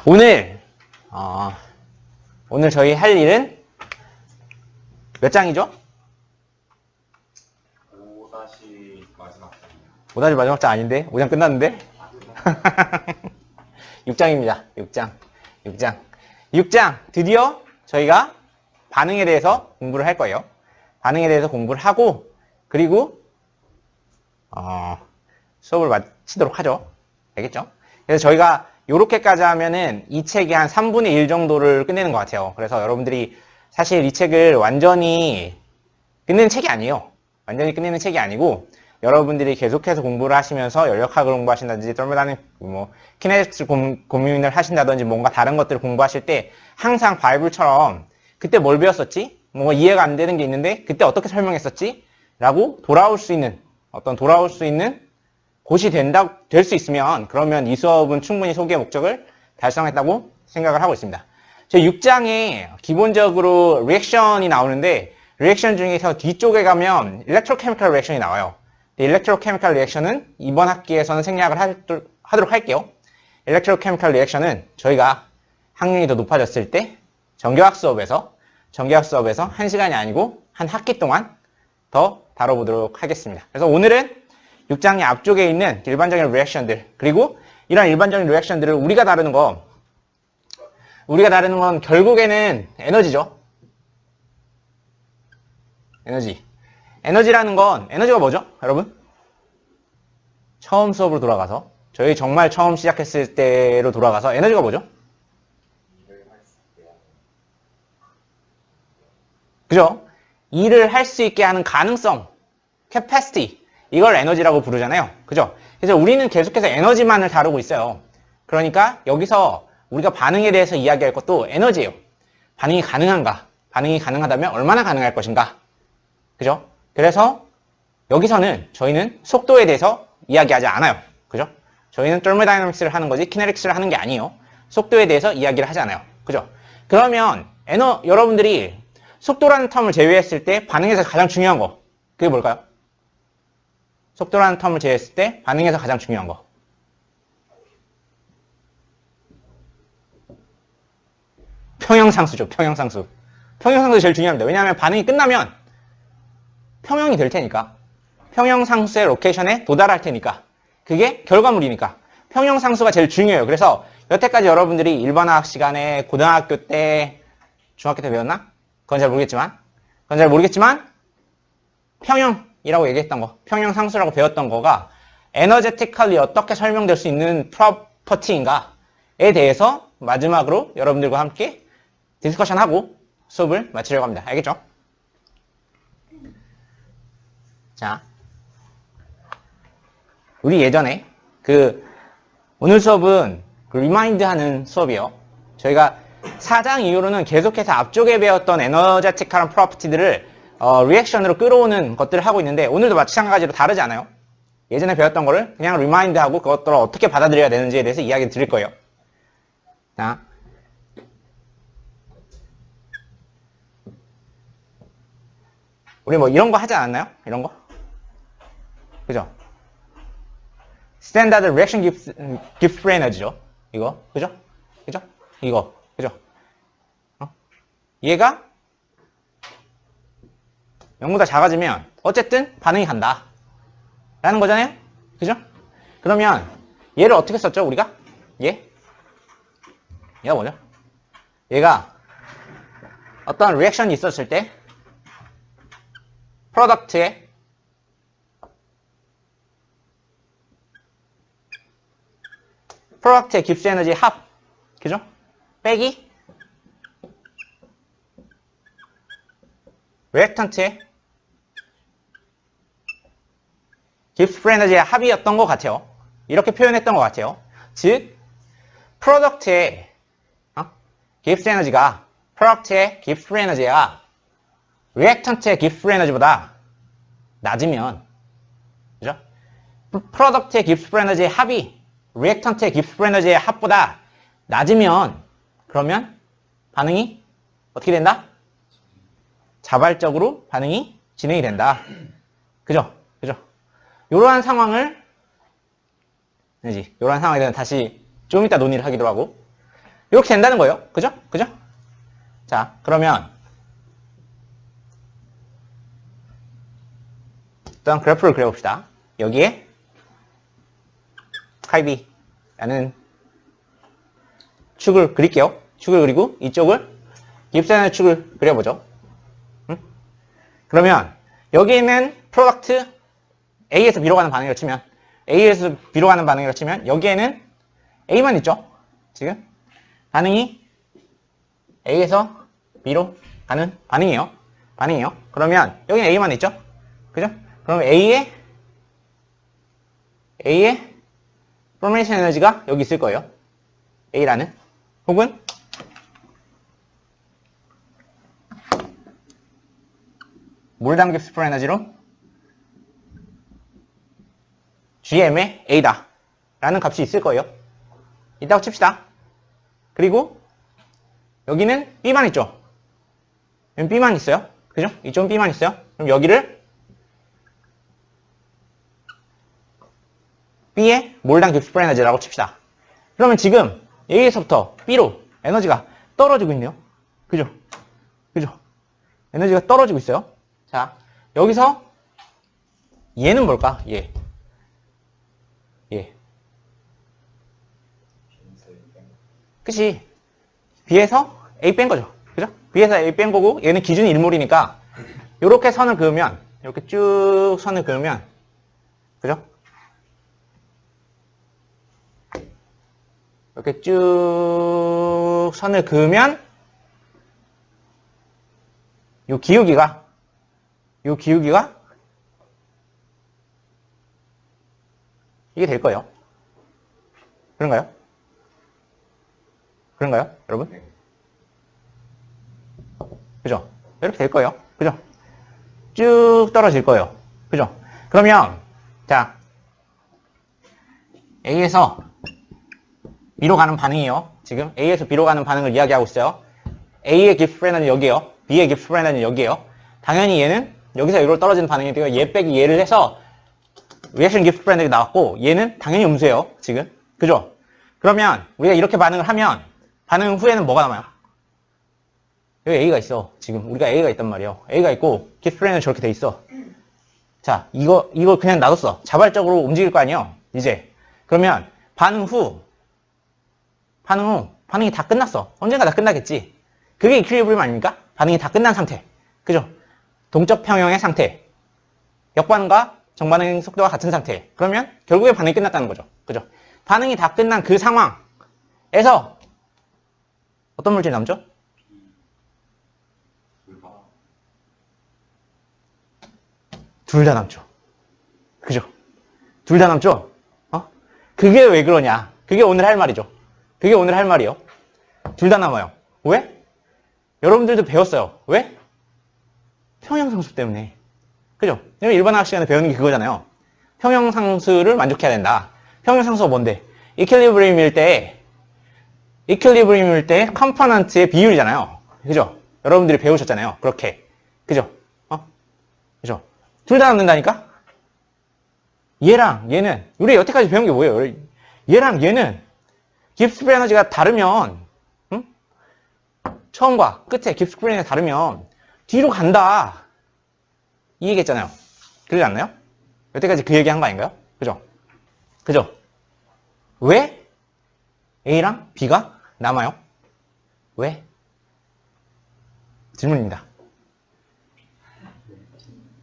오늘 오늘 저희 할 일은 몇 장이죠? 5- 마지막 장이요. 5- 마지막 장 아닌데? 5장 끝났는데? 6장입니다. 6장. 드디어 저희가 반응에 대해서 공부를 할 거예요. 반응에 대해서 공부를 하고, 그리고 수업을 마치도록 하죠. 알겠죠? 그래서 저희가 요렇게까지 하면은 이 책이 한 3분의 1 정도를 끝내는 것 같아요. 그래서 여러분들이 사실 이 책을 완전히 끝내는 책이 아니에요. 완전히 끝내는 책이 아니고, 여러분들이 계속해서 공부를 하시면서 연력학을 공부하신다든지, 키네틱스 고민을 하신다든지, 뭔가 다른 것들을 공부하실 때 항상 바이블처럼 그때 뭘 배웠었지? 뭔가 이해가 안 되는 게 있는데 그때 어떻게 설명했었지? 라고 돌아올 수 있는 곳이 될 수 있으면, 그러면 이 수업은 충분히 소개의 목적을 달성했다고 생각을 하고 있습니다. 저 6장에 기본적으로 리액션이 나오는데, 리액션 중에서 뒤쪽에 가면 일렉트로케미컬 리액션이 나와요. 일렉트로케미컬 리액션은 이번 학기에서는 생략을 하도록 할게요. 일렉트로케미컬 리액션은 저희가 학년이 더 높아졌을 때 정교학 수업에서 1시간이 아니고 한 학기 동안 더 다뤄보도록 하겠습니다. 그래서 오늘은 6장의 앞쪽에 있는 일반적인 리액션들, 그리고 이런 일반적인 리액션들을 우리가 다루는 건 결국에는 에너지죠. 에너지라는 건, 에너지가 뭐죠? 여러분? 처음 수업으로 돌아가서, 저희 정말 처음 시작했을 때로 돌아가서 에너지가 뭐죠? 그죠? 일을 할 수 있게 하는 가능성, capacity, 이걸 에너지라고 부르잖아요. 그죠? 그래서 우리는 계속해서 에너지만을 다루고 있어요. 그러니까 여기서 우리가 반응에 대해서 이야기할 것도 에너지예요. 반응이 가능한가? 반응이 가능하다면 얼마나 가능할 것인가? 그죠? 그래서 여기서는 저희는 속도에 대해서 이야기하지 않아요. 그죠? 저희는 thermodynamics를 하는 거지 키네틱스를 하는 게 아니에요. 속도에 대해서 이야기를 하지 않아요. 그죠? 그러면 여러분들이 속도라는 텀을 제외했을 때 반응에서 가장 중요한 거, 그게 뭘까요? 속도라는 텀을 제외했을 때 반응에서 가장 중요한 거. 평형상수죠. 평형상수 제일 중요합니다. 왜냐하면 반응이 끝나면 평형이 될 테니까. 평형상수의 로케이션에 도달할 테니까. 그게 결과물이니까. 평형상수가 제일 중요해요. 그래서 여태까지 여러분들이 일반화학 시간에 고등학교 때, 중학교 때 배웠나? 그건 잘 모르겠지만 평형이라고 얘기했던 거, 평형상수라고 배웠던 거가 에너제티컬리 어떻게 설명될 수 있는 프로퍼티인가에 대해서 마지막으로 여러분들과 함께 디스커션하고 수업을 마치려고 합니다. 알겠죠? 자, 우리 예전에 오늘 수업은 리마인드 하는 수업이에요. 저희가 4장 이후로는 계속해서 앞쪽에 배웠던 에너제틱한 프로퍼티들을 리액션으로 끌어오는 것들을 하고 있는데, 오늘도 마찬가지로 다르지 않아요? 예전에 배웠던 거를 그냥 리마인드하고 그것들을 어떻게 받아들여야 되는지에 대해서 이야기 드릴 거예요. 자, 우리 뭐 이런 거 하지 않았나요? 이런 거? 그죠? 스탠다드 리액션 깁스 에너지죠. 이거, 그죠? 이거, 그죠? 얘가 0보다 작아지면 어쨌든 반응이 간다 라는 거잖아요. 그죠? 그러면 얘를 어떻게 썼죠, 우리가? 얘가 뭐죠? 얘가 어떤 리액션이 있었을 때 프로덕트의 깁스 에너지 합, 그죠? 빼기 리액턴트의 깁스 에너지의 합이었던 것 같아요. 이렇게 표현했던 것 같아요. 즉, 프로덕트의 깁스 에너지가 리액턴트의 깁스 에너지보다 낮으면, 그죠? 프로덕트의 깁스 에너지의 합이 리액턴트의 깁스 에너지의 합보다 낮으면, 그러면 반응이 어떻게 된다? 자발적으로 반응이 진행이 된다. 그죠? 이러한 상황에 대해서 다시 좀 이따 논의를 하기로 하고, 이렇게 된다는 거예요. 그죠? 그죠? 자, 그러면 일단 그래프를 그려봅시다. 여기에 카이비라는 축을 그릴게요. 축을 그리고 이쪽을 깁스라는 축을 그려보죠. 그러면 여기 있는 프로덕트 A에서 B로 가는 반응이라고 치면 A에서 B로 가는 반응이라고 치면 여기에는 A만 있죠. 지금 반응이 A에서 B로 가는 반응이에요. 그러면 여기는 A만 있죠. 그죠? 그럼 A의 포메이션 에너지가 여기 있을 거예요. A라는 혹은 몰당 깁스 에너지로 GM의 A다 라는 값이 있을 거예요. 있다고 칩시다. 그리고 여기는 B만 있죠. 여기 B만 있어요. 그죠? 이쪽은 B만 있어요. 그럼 여기를 B의 몰당 깁스 에너지라고 칩시다. 그러면 지금 A에서부터 B로 에너지가 떨어지고 있네요. 그죠? 그죠? 에너지가 떨어지고 있어요. 자, 여기서 얘는 뭘까? 얘. 그치? B에서 A 뺀 거죠. 그죠? B에서 A 뺀 거고, 얘는 기준이 1몰이니까, 요렇게 선을 그으면, 이렇게 쭉 선을 그으면, 그죠? 이렇게 쭉 선을 그으면, 요 기울기가, 이게 될 거예요. 그런가요? 여러분? 그죠? 이렇게 될 거예요. 그죠? 쭉 떨어질 거예요. 그죠? 그러면, 자, A에서 B로 가는 반응이에요. 지금 A에서 B로 가는 반응을 이야기하고 있어요. A의 깁스 에너지는 여기에요. B의 깁스 에너지는 여기에요. 당연히 얘는 여기서 여기로 떨어지는 반응이 되고 얘 빼기 얘를 해서 리액션 깁스 에너지가 나왔고 얘는 당연히 음수예요. 지금. 그죠? 그러면 우리가 이렇게 반응을 하면 반응 후에는 뭐가 남아요? 여기 A가 있어. 지금 우리가 A가 있단 말이에요. A가 있고 깁스 에너지 저렇게 돼 있어. 자, 이거 그냥 놔뒀어. 자발적으로 움직일 거 아니에요. 이제. 그러면 반응 후 반응이 다 끝났어. 언젠가 다 끝나겠지. 그게 이퀄리브리움 아닙니까? 반응이 다 끝난 상태. 그죠? 동적 평형의 상태. 역반응과 정반응 속도가 같은 상태. 그러면 결국에 반응이 끝났다는 거죠. 그죠? 반응이 다 끝난 그 상황에서 어떤 물질이 남죠? 둘 다 남죠. 그죠? 둘 다 남죠? 그게 왜 그러냐? 그게 오늘 할 말이죠. 둘 다 남아요. 왜? 여러분들도 배웠어요. 왜? 평형상수 때문에. 그죠? 일반화학 시간에 배우는 게 그거잖아요. 평형상수를 만족해야 된다. 평형상수가 뭔데? 이퀄리브리움일 때 컴포넌트의 비율이잖아요. 그죠? 여러분들이 배우셨잖아요. 그렇게. 그죠? 그죠? 둘 다 남는다니까? 얘랑 얘는 우리 여태까지 배운 게 뭐예요? 얘랑 얘는 깁스 에너지가 다르면 처음과 끝에 깁스 에너지가 다르면 뒤로 간다. 이 얘기했잖아요. 그러지 않나요? 여태까지 그 얘기한 거 아닌가요? 그죠? 왜 A랑 B가 남아요? 왜? 질문입니다.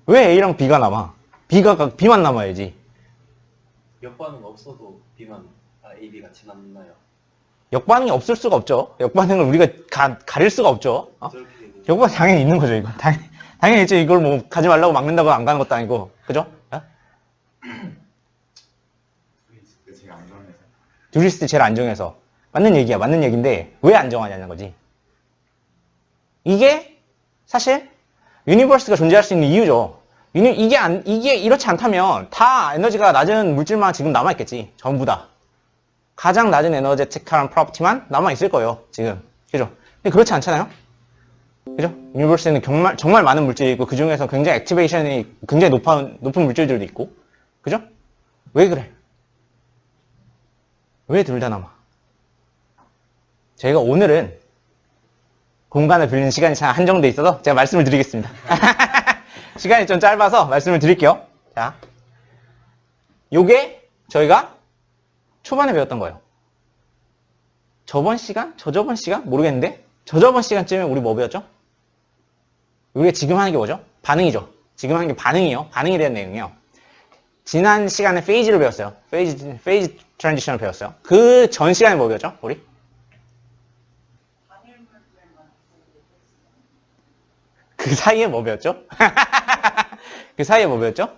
왜 A랑 B가 남아? B만 남아야지. 역반응 없어도 AB 같이 남나요? 역반응이 없을 수가 없죠. 역반응을 우리가 가릴 수가 없죠. 역반응 당연히 있는 거죠, 이거. 당연히 있죠. 이걸 뭐 가지 말라고 막는다고 안 가는 것도 아니고. 그죠? 둘이 있을 때 제일 안정해서. 맞는 얘기야. 맞는 얘기인데 왜 안정하냐는 거지. 이게 사실 유니버스가 존재할 수 있는 이유죠. 이게 이렇지 않다면 다 에너지가 낮은 물질만 지금 남아있겠지. 전부 다. 가장 낮은 에너제틱한 프로퍼티만 남아있을 거예요. 지금. 그죠? 근데 그렇지 않잖아요? 그죠? 유니버스에는 정말 많은 물질이 있고 그 중에서 굉장히 액티베이션이 굉장히 높은 물질들도 있고. 그죠? 왜 그래? 왜 둘 다 남아? 저희가 오늘은 공간을 빌리는 시간이 참 한정돼 있어서 제가 말씀을 드리겠습니다. 시간이 좀 짧아서 말씀을 드릴게요. 자, 요게 저희가 초반에 배웠던 거예요. 저번 시간? 저저번 시간? 모르겠는데 저저번 시간쯤에 우리 뭐 배웠죠? 우리가 지금 하는 게 뭐죠? 반응이죠. 지금 하는 게 반응이에요. 반응에 대한 내용이에요. 지난 시간에 페이지를 배웠어요. 페이지 트랜지션을 배웠어요. 그 전 시간에 뭐 배웠죠? 우리? 그 사이에 뭐 배웠죠? 그 사이에 뭐 배웠죠?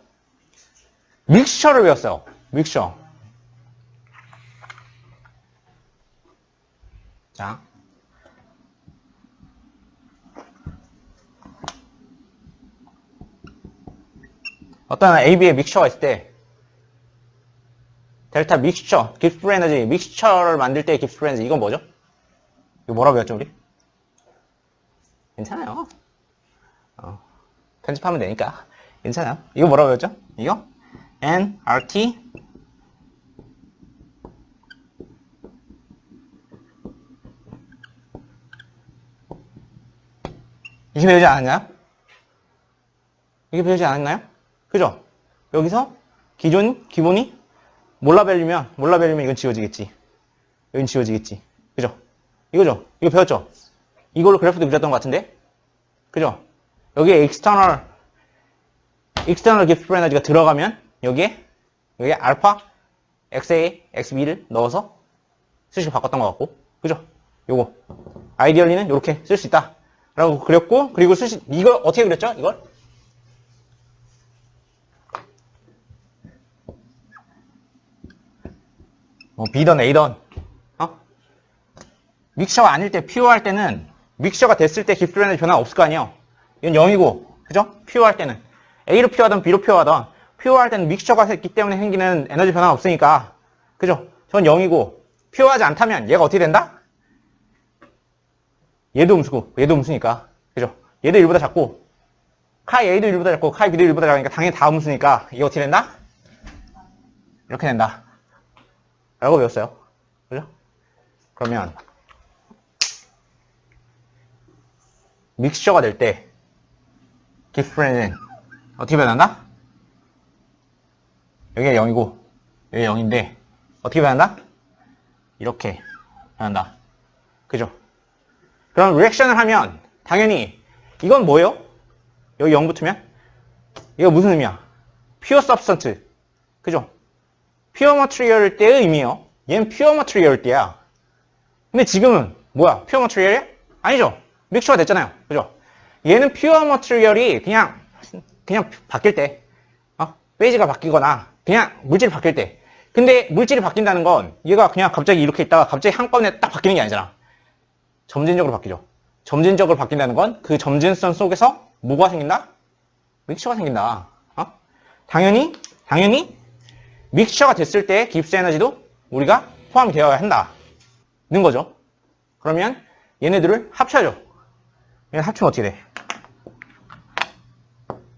믹스처를 배웠어요. 믹스처. 자. 어떤 AB의 믹스처가 있을 때 델타 믹스처, 깁스 에너지 믹스처를 만들 때의 깁스 에너지 이건 뭐죠? 이거 뭐라고 배웠죠 우리? 괜찮아요. 편집하면 되니까 괜찮아요. 이거 뭐라고 배웠죠? 이거 nRT 이게 배우지 않았나요? 이게 배우지 않았나요? 그죠? 여기서 기본이 몰라벨리면 이건 지워지겠지. 여긴 지워지겠지. 그죠? 이거죠? 이거 배웠죠? 이걸로 그래프도 그렸던 것 같은데? 그죠? 여기에 external gift 에너지가 들어가면 여기에 알파, XA, XB를 넣어서 수식을 바꿨던 것 같고. 그죠? 요거. 아이디얼리는 이렇게 쓸 수 있다. 라고 그렸고, 그리고 이걸 어떻게 그렸죠? 이걸? B던 A던, 믹셔가 아닐 때, 퓨어 할 때는, 믹셔가 됐을 때 깁스 에너지 변화 없을 거 아니에요? 이건 0이고, 그죠? 퓨어 할 때는. A로 퓨어 하던 B로 퓨어 하던, 퓨어 할 때는 믹셔가 됐기 때문에 생기는 에너지 변화가 없으니까, 그죠? 전 0이고, 퓨어 하지 않다면 얘가 어떻게 된다? 얘도 음수고, 얘도 음수니까, 그죠? 얘도 1보다 작고, 카이 A도 1보다 작고, 카이 B도 1보다 작으니까 당연히 다 음수니까, 이게 어떻게 된다? 이렇게 된다. 라고 배웠어요. 그죠? 그러면 믹스처가 될 때 깁스프레는 어떻게 변한다? 여기가 0이고 여기가 0인데 어떻게 변한다? 이렇게 변한다. 그죠? 그럼 리액션을 하면 당연히 이건 뭐예요? 여기 0 붙으면 이거 무슨 의미야? Pure substance. 그죠? Pure material 때의 의미예요. 얘는 Pure material 때야. 근데 지금은 뭐야? Pure material이야? 아니죠. 믹스처가 됐잖아요. 그죠? 얘는 Pure material이 그냥 바뀔 때, 페이지가 바뀌거나 그냥 물질이 바뀔 때. 근데 물질이 바뀐다는 건 얘가 그냥 갑자기 이렇게 있다가 갑자기 한꺼번에 딱 바뀌는 게 아니잖아. 점진적으로 바뀌죠. 점진적으로 바뀐다는 건 그 점진성 속에서 뭐가 생긴다? 믹스처가 생긴다. 당연히 믹스처가 됐을 때 깁스 에너지도 우리가 포함이 되어야 한다는 거죠. 그러면 얘네들을 합쳐야죠. 얘네 합치면 어떻게 돼?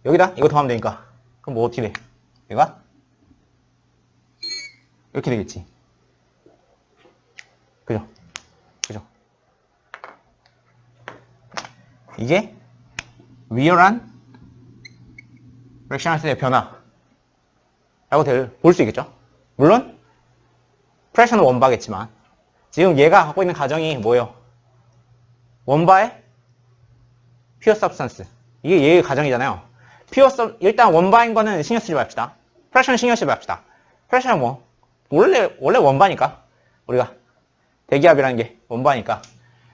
여기다 이거 더하면 되니까. 그럼 뭐 어떻게 돼? 얘가 이렇게 되겠지. 그죠? 이게 리얼한 프랙션 할 때의 변화 라고 볼 수 있겠죠. 물론 프랙션은 원바겠지만 지금 얘가 갖고 있는 가정이 뭐예요? 원바의 퓨어 서브스턴스. 이게 얘의 가정이잖아요. 일단 원바인 거는 신경 쓰지 맙시다. 프랙션은 신경 쓰지 맙시다. 프랙션은 뭐 원래 원바니까 우리가 대기압이라는 게 원바니까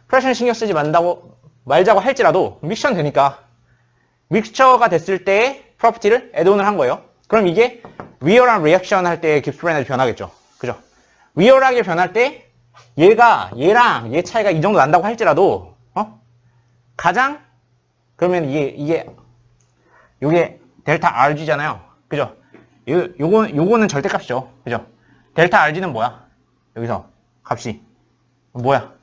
프랙션은 신경 쓰지 말자고 할지라도 믹스처는 되니까 믹스처가 됐을 때의 프로퍼티를 애드온을 한 거예요. 그럼 이게 리얼한 리액션 할 때의 깁스 에너지 변하겠죠. 그죠? 리얼하게 변할 때 얘랑 얘 차이가 이 정도 난다고 할지라도 가장 그러면 이게 델타 RG잖아요. 그죠? 요거는 절대값이죠. 그죠? 델타 RG는 뭐야? 여기서 값이 뭐야?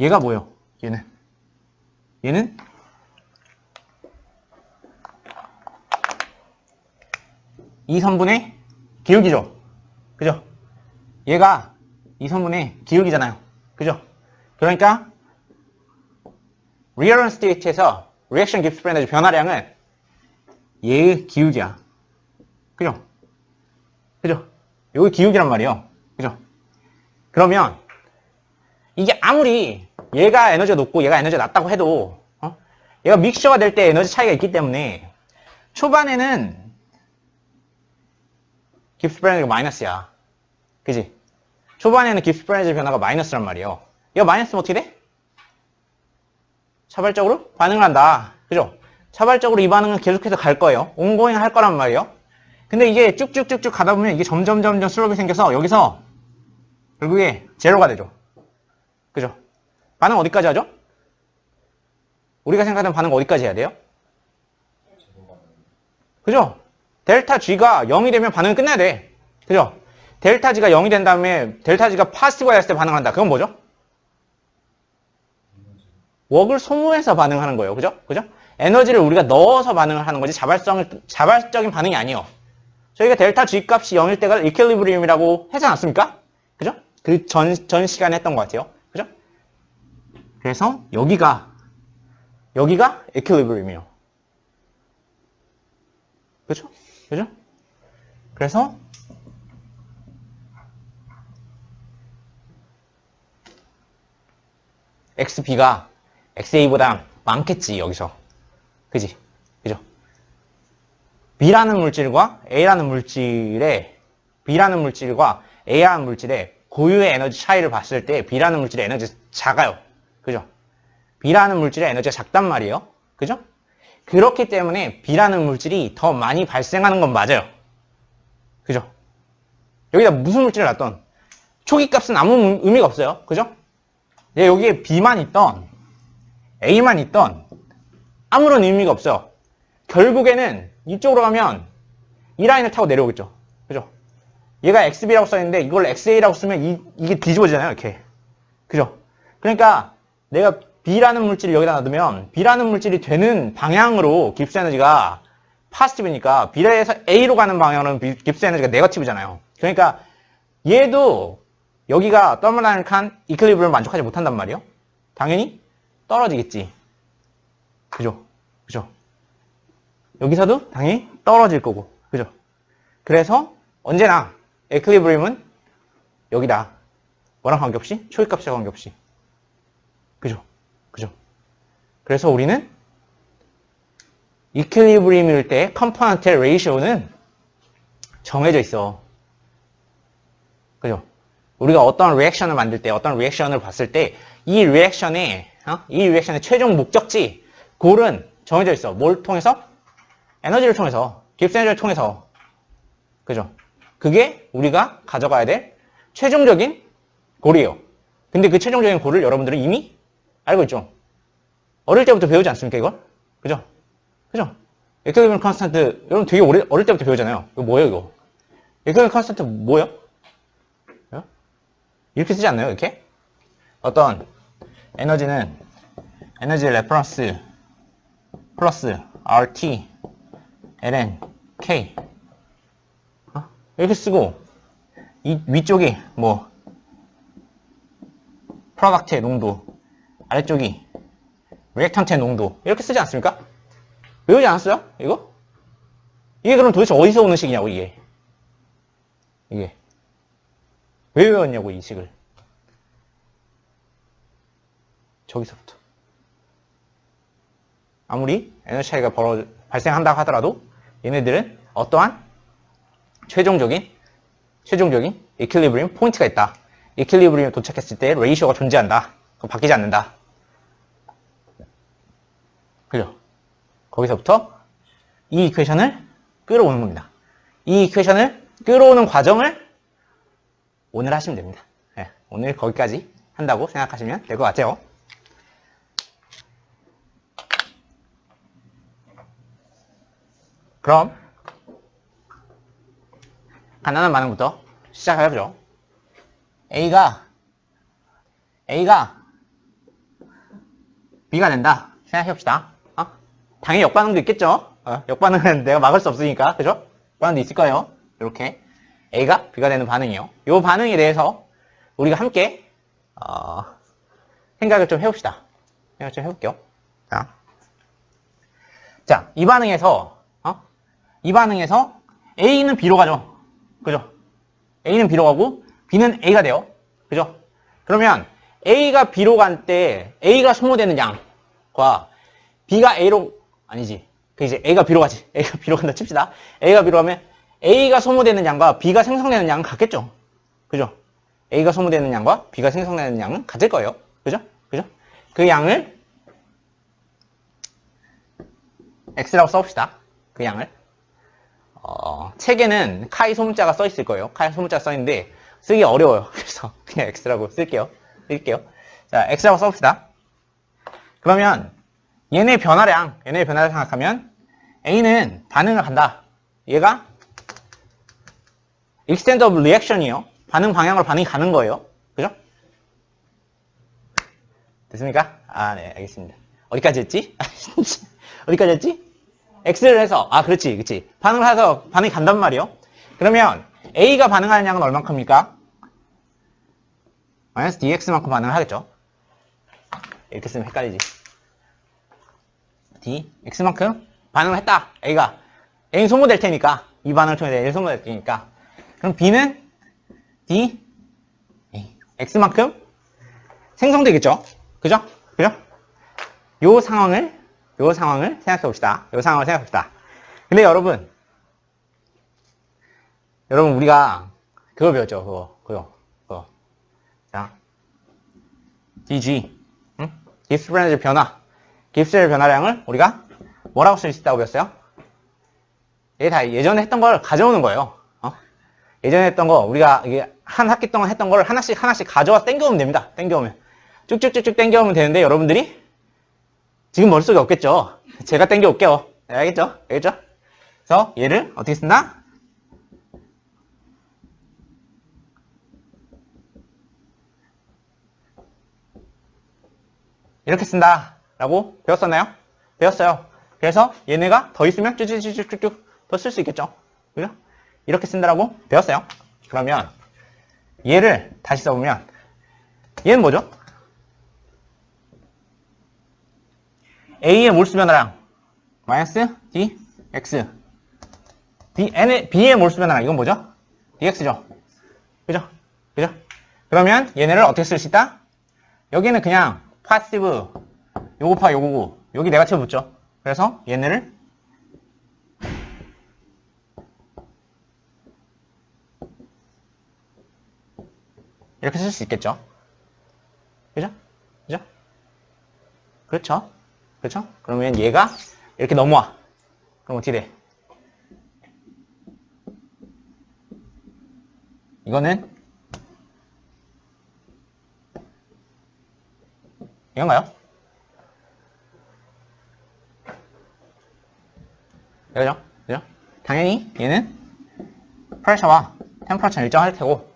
얘가 뭐예요? 얘는 2선분의 기울기죠. 그죠? 얘가 2선분의 기울기잖아요. 그죠? 그러니까 리얼 스테이트에서 리액션 깁스 에너지 변화량은 얘의 기울기야. 그죠? 그죠? 여기 기울기란 말이에요. 그죠? 그러면 이게 아무리 얘가 에너지가 높고 얘가 에너지가 낮다고 해도 얘가 믹셔가 될 때 에너지 차이가 있기 때문에 초반에는 깁스 에너지가 마이너스야. 그지? 초반에는 깁스 에너지 변화가 마이너스란 말이에요. 얘가 마이너스면 어떻게 돼? 차발적으로 반응을 한다. 그죠? 차발적으로 이 반응은 계속해서 갈 거예요. 온고잉 할 거란 말이에요. 근데 이게 쭉쭉쭉쭉 가다 보면 이게 점점 슬롭이 생겨서 여기서 결국에 제로가 되죠. 그죠? 반응 어디까지 하죠? 우리가 생각하는 반응 어디까지 해야 돼요? 그죠? 델타 G가 0이 되면 반응은 끝나야 돼. 그죠? 델타 G가 0이 된 다음에 델타 G가 파시티브가 됐을 때 반응한다. 그건 뭐죠? 웍을 소모해서 반응하는 거예요. 그죠? 그죠? 에너지를 우리가 넣어서 반응을 하는 거지 자발적인 반응이 아니에요. 저희가 델타 G 값이 0일 때가 이퀄리브리움이라고 하지 않았습니까? 그죠? 그 전 시간에 했던 것 같아요. 그죠? 그래서 여기가 이퀄리브리움이에요. 그죠? 그죠? 그래서 XB가 XA보다 많겠지, 여기서. 그지? 그죠? B라는 물질과 A라는 물질의 고유의 에너지 차이를 봤을 때 B라는 물질의 에너지가 작아요. 그죠? B라는 물질의 에너지가 작단 말이에요. 그죠? 그렇기 때문에 B라는 물질이 더 많이 발생하는 건 맞아요. 그죠? 여기다 무슨 물질을 놨던 초기 값은 아무 의미가 없어요. 그죠? 여기에 B만 있던 A만 있던 아무런 의미가 없어요. 결국에는 이쪽으로 가면 이 라인을 타고 내려오겠죠. 그죠? 얘가 XB라고 써있는데 이걸 XA라고 쓰면 이게 뒤집어지잖아요. 이렇게. 그죠? 그러니까 내가 B라는 물질을 여기다 놔두면 B라는 물질이 되는 방향으로 깁스 에너지가 파지티브니까 B에서 A로 가는 방향은 깁스 에너지가 네거티브잖아요. 그러니까 얘도 여기가 더모다이내믹한 이퀄리브리움을 만족하지 못한단 말이에요. 당연히 떨어지겠지. 그죠? 그죠? 여기서도 당연히 떨어질 거고. 그죠? 그래서 언제나 이퀄리브리움은 여기다. 뭐랑 관계없이? 초기값과 관계없이. 그죠? 그죠? 그래서 우리는 이퀄리브리움일 때 컴포넌트의 레이시오는 정해져 있어. 그죠? 우리가 어떤 리액션을 만들 때, 어떤 리액션을 봤을 때, 이 리액션의 최종 목적지, 골은 정해져 있어. 뭘 통해서? 에너지를 통해서. 깁스 에너지를 통해서. 그죠? 그게 우리가 가져가야 될 최종적인 골이에요. 근데 그 최종적인 골을 여러분들은 이미 알고 있죠? 어릴 때부터 배우지 않습니까, 이걸? 그죠? 그죠? 이퀄리브리움 컨스턴트, 여러분 되게 어릴 때부터 배우잖아요. 이거 뭐예요, 이거? 이퀄리브리움 컨스턴트 뭐예요? 이렇게 쓰지 않나요, 이렇게? 어떤 에너지는 에너지 레퍼런스 플러스 RT ln K 이렇게 쓰고 이 위쪽이 뭐 프로덕트의 농도 아래쪽이 리액턴트의 농도 이렇게 쓰지 않습니까? 외우지 않았어요? 이거? 이게 그럼 도대체 어디서 오는 식이냐고 이게 왜 외웠냐고 이 식을 저기서부터 아무리 에너지 차이가 발생한다고 하더라도 얘네들은 어떠한 최종적인 이퀄리브리움 포인트가 있다. 이퀄리브리움에 도착했을 때 레이시오가 존재한다. 그건 바뀌지 않는다. 그죠? 거기서부터 이 이퀘이션을 끌어오는 겁니다. 이 이퀘이션을 끌어오는 과정을 오늘 하시면 됩니다. 네, 오늘 거기까지 한다고 생각하시면 될 것 같아요. 그럼 간단한 반응부터 시작해보죠. A가 B가 된다 생각해봅시다. 당연히 역반응도 있겠죠. 역반응은 내가 막을 수 없으니까 그죠? 역반응도 있을 거예요. 이렇게 A가 B가 되는 반응이에요. 이 반응에 대해서 우리가 함께 생각을 좀 해봅시다. 생각 좀 해볼게요. 자, 이 반응에서 A는 B로 가죠. 그죠? A는 B로 가고 B는 A가 돼요. 그죠? 그러면 A가 B로 갈 때 A가 소모되는 양과 B가 A로 아니지. 그 이제 A가 B로 가지. A가 B로 간다 칩시다. A가 B로 가면 A가 소모되는 양과 B가 생성되는 양은 같겠죠. 그죠? A가 소모되는 양과 B가 생성되는 양은 같을 거예요. 그죠? 그죠? 그 양을 X라고 써봅시다. 그 양을. 책에는 카이 소문자가 써 있을 거예요. 카이 소문자가 써 있는데 쓰기 어려워요. 그래서 그냥 X라고 쓸게요. 자, X라고 써봅시다. 그러면 얘네 변화량 생각하면 A는 반응을 한다. 얘가 extent of reaction이요. 반응 방향으로 반응이 가는 거예요. 그죠? 됐습니까? 아, 네, 알겠습니다. 어디까지 했지? 어디까지 했지? X를 해서, 그렇지. 반응을 해서 반응이 간단 말이에요. 그러면 A가 반응하는 양은 얼만큼입니까? 마이너스 dx만큼 반응을 하겠죠. 이렇게 쓰면 헷갈리지. dx만큼 반응을 했다. A는 소모될 테니까. 이 반응을 통해서 A를 소모될 테니까. 그럼 B는 x만큼 생성되겠죠. 그죠? 요 상황을 생각해 봅시다. 근데 여러분 우리가 그거 배웠죠. 그거. 자, DG, 깁스 브랜드 깁스의 변화량을 우리가 뭐라고 쓸 수 있다고 배웠어요? 이게 다 예전에 했던 걸 가져오는 거예요. 예전에 했던 거, 우리가 이게 한 학기 동안 했던 걸 하나씩 가져와서 땡겨오면 됩니다. 쭉쭉쭉쭉 땡겨오면 되는데, 여러분들이 지금 머릿속에 없겠죠? 제가 땡겨올게요. 네, 알겠죠? 그래서 얘를 어떻게 쓴다? 이렇게 쓴다. 라고 배웠었나요? 배웠어요. 그래서 얘네가 더 있으면 쭉쭉쭉쭉 더 쓸 수 있겠죠? 그죠? 이렇게 쓴다라고 배웠어요. 그러면 얘를 다시 써보면 얘는 뭐죠? A의 몰수 변화량 마이너스 dx B의 몰수 변화량 이건 뭐죠? dx죠. 그죠? 그러면 얘네를 어떻게 쓸 수 있다? 여기는 그냥 파시브 요거 파 요거고 여기 내가 채워붙죠. 그래서 얘네를 이렇게 쓸 수 있겠죠. 그죠? 그렇죠. 그러면 얘가 이렇게 넘어와. 그럼 어떻게 돼? 이거는 이건가요? 그죠? 당연히 얘는 프레셔와 템퍼러처는 일정할 테고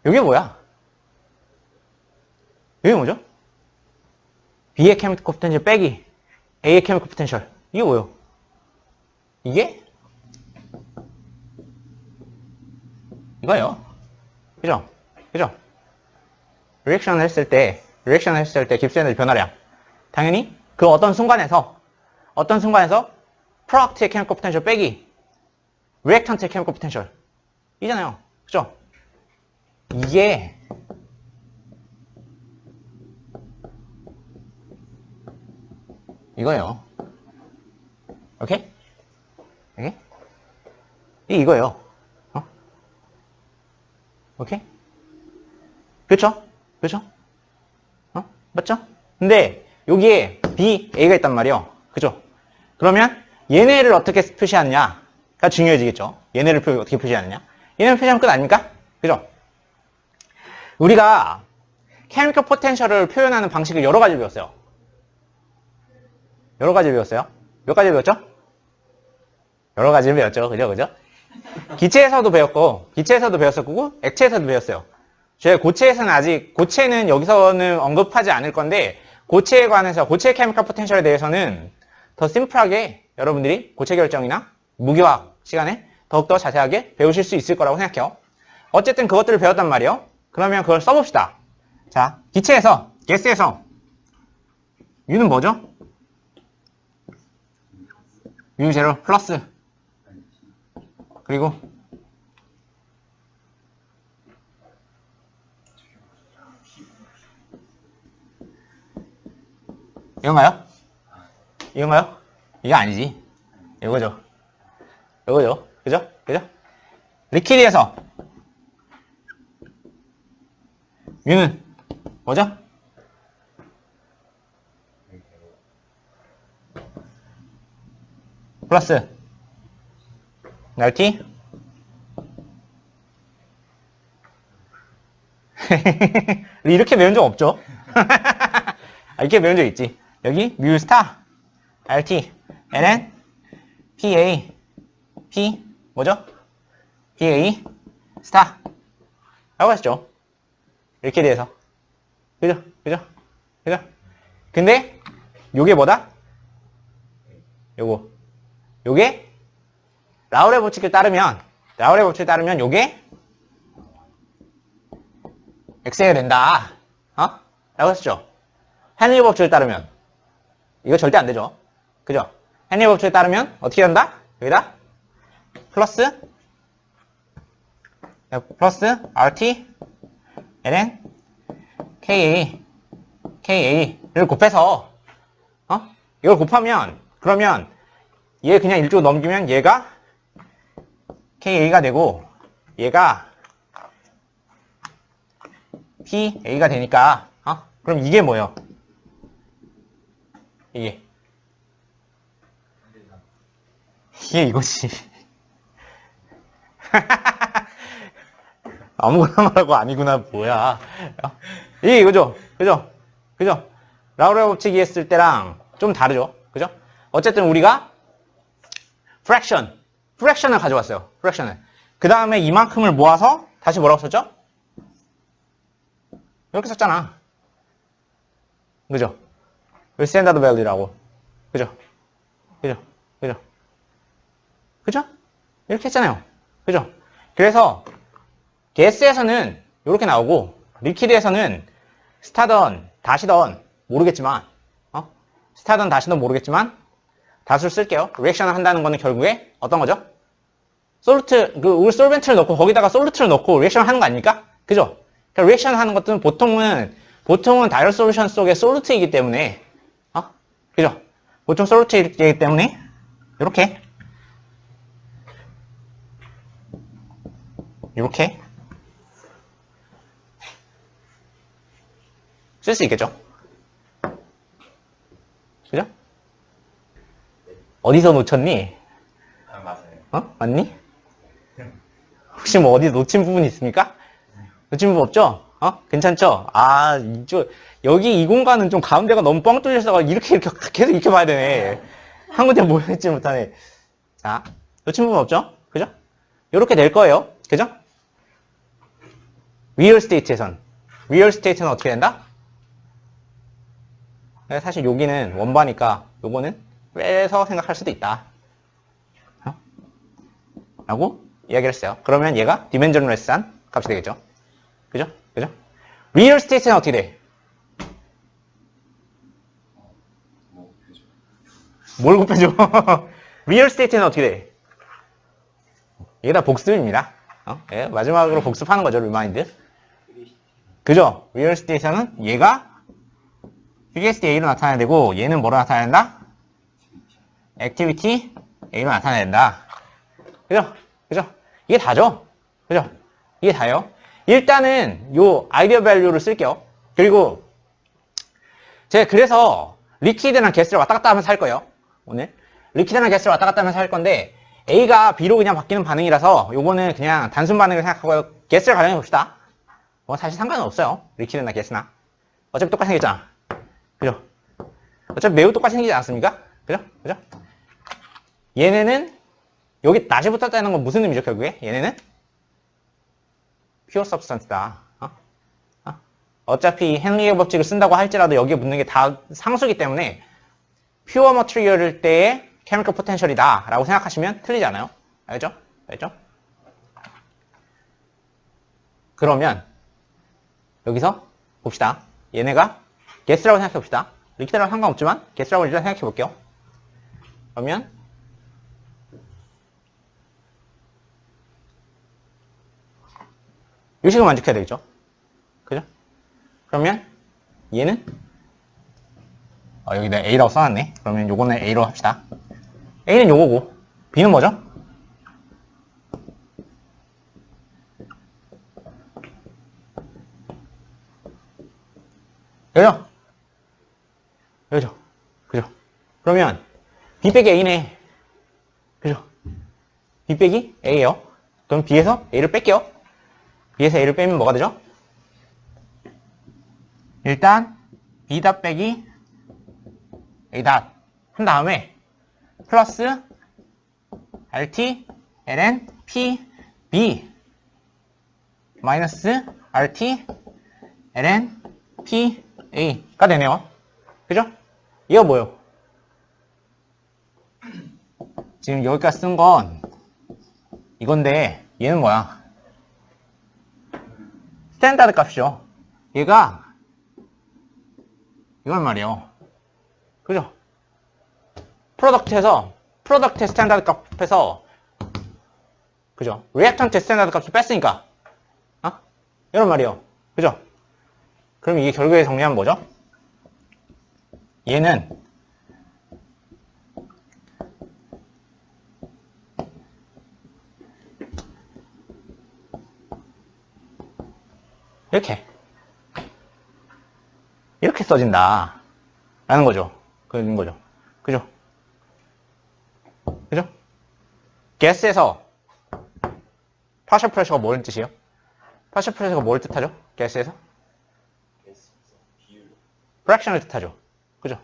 이게 뭐야? 이게 뭐죠? B의 케미컬 포텐셜 빼기 A의 케미컬 포텐셜 이게 뭐예요? 이게? 이거예요. 그죠? 리액션 했을 때 깁스 에너지 변화량 당연히 그 어떤 순간에서 프로덕트의 케미컬 포텐셜 빼기 리액턴트의 케미컬 포텐셜 이잖아요. 그죠? 이게 이거예요. 오케이? 이거예요. 오케이? 그렇죠? 맞죠? 근데 여기에 B, A가 있단 말이에요. 그죠? 그러면 얘네를 어떻게 표시하느냐가 중요해지겠죠. 얘네를 어떻게 표시하느냐? 얘네를 표시하면 끝 아닙니까? 그죠? 우리가 케미컬 포텐셜을 표현하는 방식을 여러 가지 배웠어요. 몇 가지 배웠죠? 여러 가지 배웠죠. 그죠? 기체에서도 배웠었고, 액체에서도 배웠어요. 저희 고체는 여기서는 언급하지 않을 건데, 고체에 관해서, 고체 케미컬 포텐셜에 대해서는 더 심플하게 여러분들이 고체 결정이나 무기화학 시간에 더욱더 자세하게 배우실 수 있을 거라고 생각해요. 어쨌든 그것들을 배웠단 말이에요. 그러면 그걸 써봅시다. 자, 기체에서, 가스에서 U는 뭐죠? U0 플러스 그리고 이건가요? 이건가요? 이거 아니지. 이거죠. 이거죠. 그죠? 그죠? 리퀴드에서 U는 뭐죠? 플러스 RT 이렇게 배운 적 없죠? 이렇게 배운 적 있지. 여기 뮤 스타 RT ln PA P 뭐죠? PA 스타 라고 하시죠. 이렇게 돼서 그죠? 그죠? 그죠? 근데 요게 뭐다? 요게 라우레 법칙을 따르면 요게 X가 된다. 라고 했었죠. 헨리 법칙을 따르면 이거 절대 안 되죠. 그죠? 헨리 법칙을 따르면 어떻게 된다? 여기다 플러스 RT ln KA를 곱해서 이걸 곱하면 그러면 얘 그냥 일쪽으로 넘기면 얘가 KA가 되고 얘가 PA가 되니까 그럼 이게 뭐예요? 이게 이거지. 아무거나 말하고 아니구나 뭐야. 이게 이거죠. 그죠? 그죠? 라우레 법칙이 했을 때랑 좀 다르죠. 그죠? 어쨌든 우리가 프랙션을 가져왔어요. 프랙션을. 그 다음에 이만큼을 모아서 다시 뭐라고 썼죠? 이렇게 썼잖아. 그죠? 스탠다드 밸류라고. 그죠? 그죠? 그죠? 그죠? 이렇게 했잖아요. 그죠? 그래서 가스에서는 이렇게 나오고 리퀴드에서는 스타던 다시던 모르겠지만 스타던 다시던 모르겠지만 다수를 쓸게요. 리액션을 한다는 거는 결국에 어떤 거죠? 솔루트, 우리 솔벤트를 넣고 거기다가 솔루트를 넣고 리액션을 하는 거 아닙니까? 그죠? 그러니까 리액션 하는 것들은 보통은 다이얼 솔루션 속에 솔루트이기 때문에 그죠? 보통 솔루트이기 때문에 이렇게 쓸 수 있겠죠? 그죠? 어디서 놓쳤니? 맞아요. 맞니? 혹시 뭐 어디 놓친 부분 있습니까? 놓친 부분 없죠? 괜찮죠? 여기 이 공간은 좀 가운데가 너무 뻥 뚫려서 이렇게 계속 이렇게 봐야 되네. 한 군데 모여있지 못하네. 자, 놓친 부분 없죠? 그죠? 이렇게 될 거예요. 그죠? 리얼 스테이트에서는 어떻게 된다? 사실 여기는 원바니까 요거는 빼서 생각할 수도 있다. 라고 이야기를 했어요. 그러면 얘가 디멘전레스한 값이 되겠죠. 그죠? 그죠? 리얼 스테이트는 어떻게 돼? 뭘 곱해줘? 리얼 스테이트는 어떻게 돼? 이게 다 복습입니다. 예, 마지막으로 복습하는 거죠, 리마인드. 그죠? 리얼 스테이트는 얘가 QSD A로 나타내야 되고 얘는 뭐로 나타내야 된다? 액티비티 A로 나타내야 된다. 그죠? 그죠? 이게 다죠? 그죠? 이게 다요. 일단은 요 아이디어 밸류를 쓸게요. 그리고 제가 그래서 리퀴드랑 가스를 왔다 갔다 하면서 할 거예요. 오늘 리퀴드랑 가스를 왔다 갔다 하면서 할 건데 A가 B로 그냥 바뀌는 반응이라서 요거는 그냥 단순 반응을 생각하고 가스를 가정해 봅시다. 뭐 사실 상관은 없어요. 리퀴드나 가스나 어차피 똑같이 생겼잖아. 그죠? 어차피 매우 똑같이 생기지 않았습니까? 그죠? 그죠? 얘네는 여기 낫이 붙었다는 건 무슨 의미죠, 결국에? 얘네는 pure substance다. 어차피 헨리의 법칙을 쓴다고 할지라도 여기에 붙는 게 다 상수기 때문에 pure material일 때의 chemical potential이다 라고 생각하시면 틀리지 않아요. 알죠? 알죠? 그러면 여기서 봅시다. 얘네가 가스라고 생각해 봅시다. 리퀴드랑 상관없지만 가스라고 일단 생각해 볼게요. 그러면 이 식을 만족해야 되겠죠? 그죠? 그러면 얘는 여기 내가 A라고 써놨네. 그러면 요거는 A로 합시다. A는 요거고 B는 뭐죠? 여기죠? 여기죠? 그죠? 그러면 B 빼기 A네. 그죠? B 빼기 A예요. 그럼 B에서 A를 뺄게요. B에서 A를 빼면 뭐가 되죠? 일단 B 닷 빼기 A 닷 한 다음에 플러스 RT ln P B 마이너스 RT ln P A가 되네요. 그죠? 이거 뭐예요? 지금 여기까지 쓴 건 이건데 얘는 뭐야? 스탠다드 값이죠. 얘가 이건 말이에요. 그죠? 프로덕트의 스탠다드 값에서 그죠? 리액턴트의 스탠다드 값을 뺐으니까 이런 말이에요. 그죠? 그럼 이게 결국에 정리하면 뭐죠? 얘는 이렇게 써진다 라는 거죠. 그런 거죠. 그죠? 그죠? 가스에서 파셜 프레셔가 뭘 뜻이에요? 파셜 프레셔가 뭘 뜻하죠? 가스에서? 프랙션을 뜻하죠. 그죠?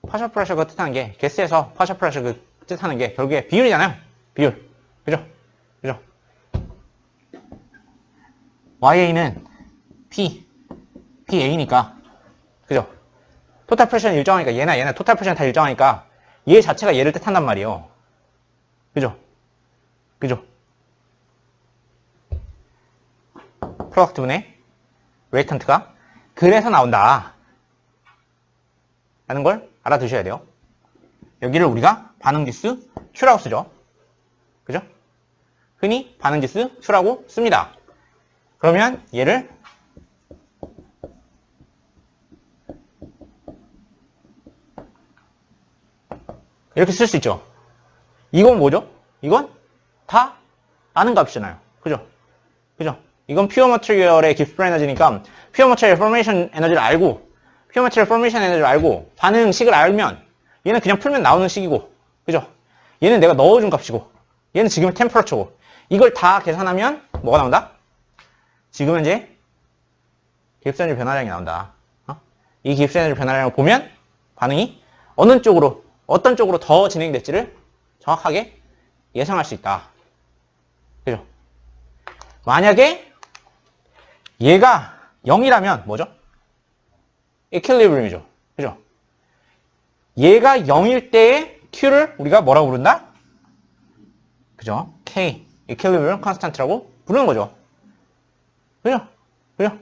파셜 프레셔가 뜻하는 게 가스에서 파셜 프레셔가 뜻하는 게 결국에 비율이잖아요. 비율. 그죠? 그죠? YA는 PA니까 그죠? 토탈 프레셔는 일정하니까 얘나 토탈 프레셔는 다 일정하니까 얘 자체가 얘를 뜻한단 말이에요. 그죠? 그죠? 프로덕트분의 레이턴트가 그래서 나온다 라는 걸 알아두셔야 돼요. 여기를 우리가 반응지수 Q라고 쓰죠. 그죠? 흔히 반응지수 Q라고 씁니다. 그러면 얘를 이렇게 쓸 수 있죠. 이건 뭐죠? 이건 다 아는 값이잖아요. 그죠? 그죠? 이건 퓨어 머티리얼의 기프트 에너지니까 퓨어 머티리얼 포메이션 에너지를 알고 퓨어 머티리얼 포메이션 에너지를 알고 반응식을 알면 얘는 그냥 풀면 나오는 식이고 그죠? 얘는 내가 넣어준 값이고 얘는 지금의 템퍼러처고 이걸 다 계산하면 뭐가 나온다? 지금 현재 기프트 에너지 변화량이 나온다. 이 기프트 에너지 변화량을 보면 반응이 어떤 쪽으로 더 진행될지를 정확하게 예상할 수 있다. 그죠? 만약에 얘가 0이라면 뭐죠? equilibrium이죠. 그죠? 얘가 0일 때의 Q를 우리가 뭐라고 부른다? 그죠? K, equilibrium constant라고 부르는 거죠. 그죠? 그죠?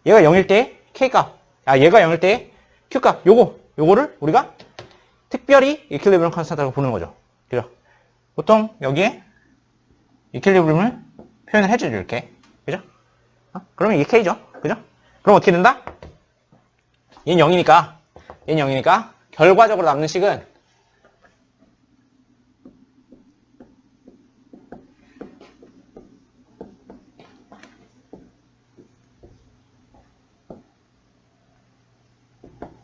얘가 0일 때의 K값, 얘가 0일 때의 Q값, 요거를 우리가 특별히 equilibrium constant라고 부르는 거죠. 그죠? 보통 여기에 equilibrium을 표현을 해주죠, 이렇게. 그죠? 그러면 이게 K죠. 그죠? 그럼 어떻게 된다? 얘는 0이니까 결과적으로 남는 식은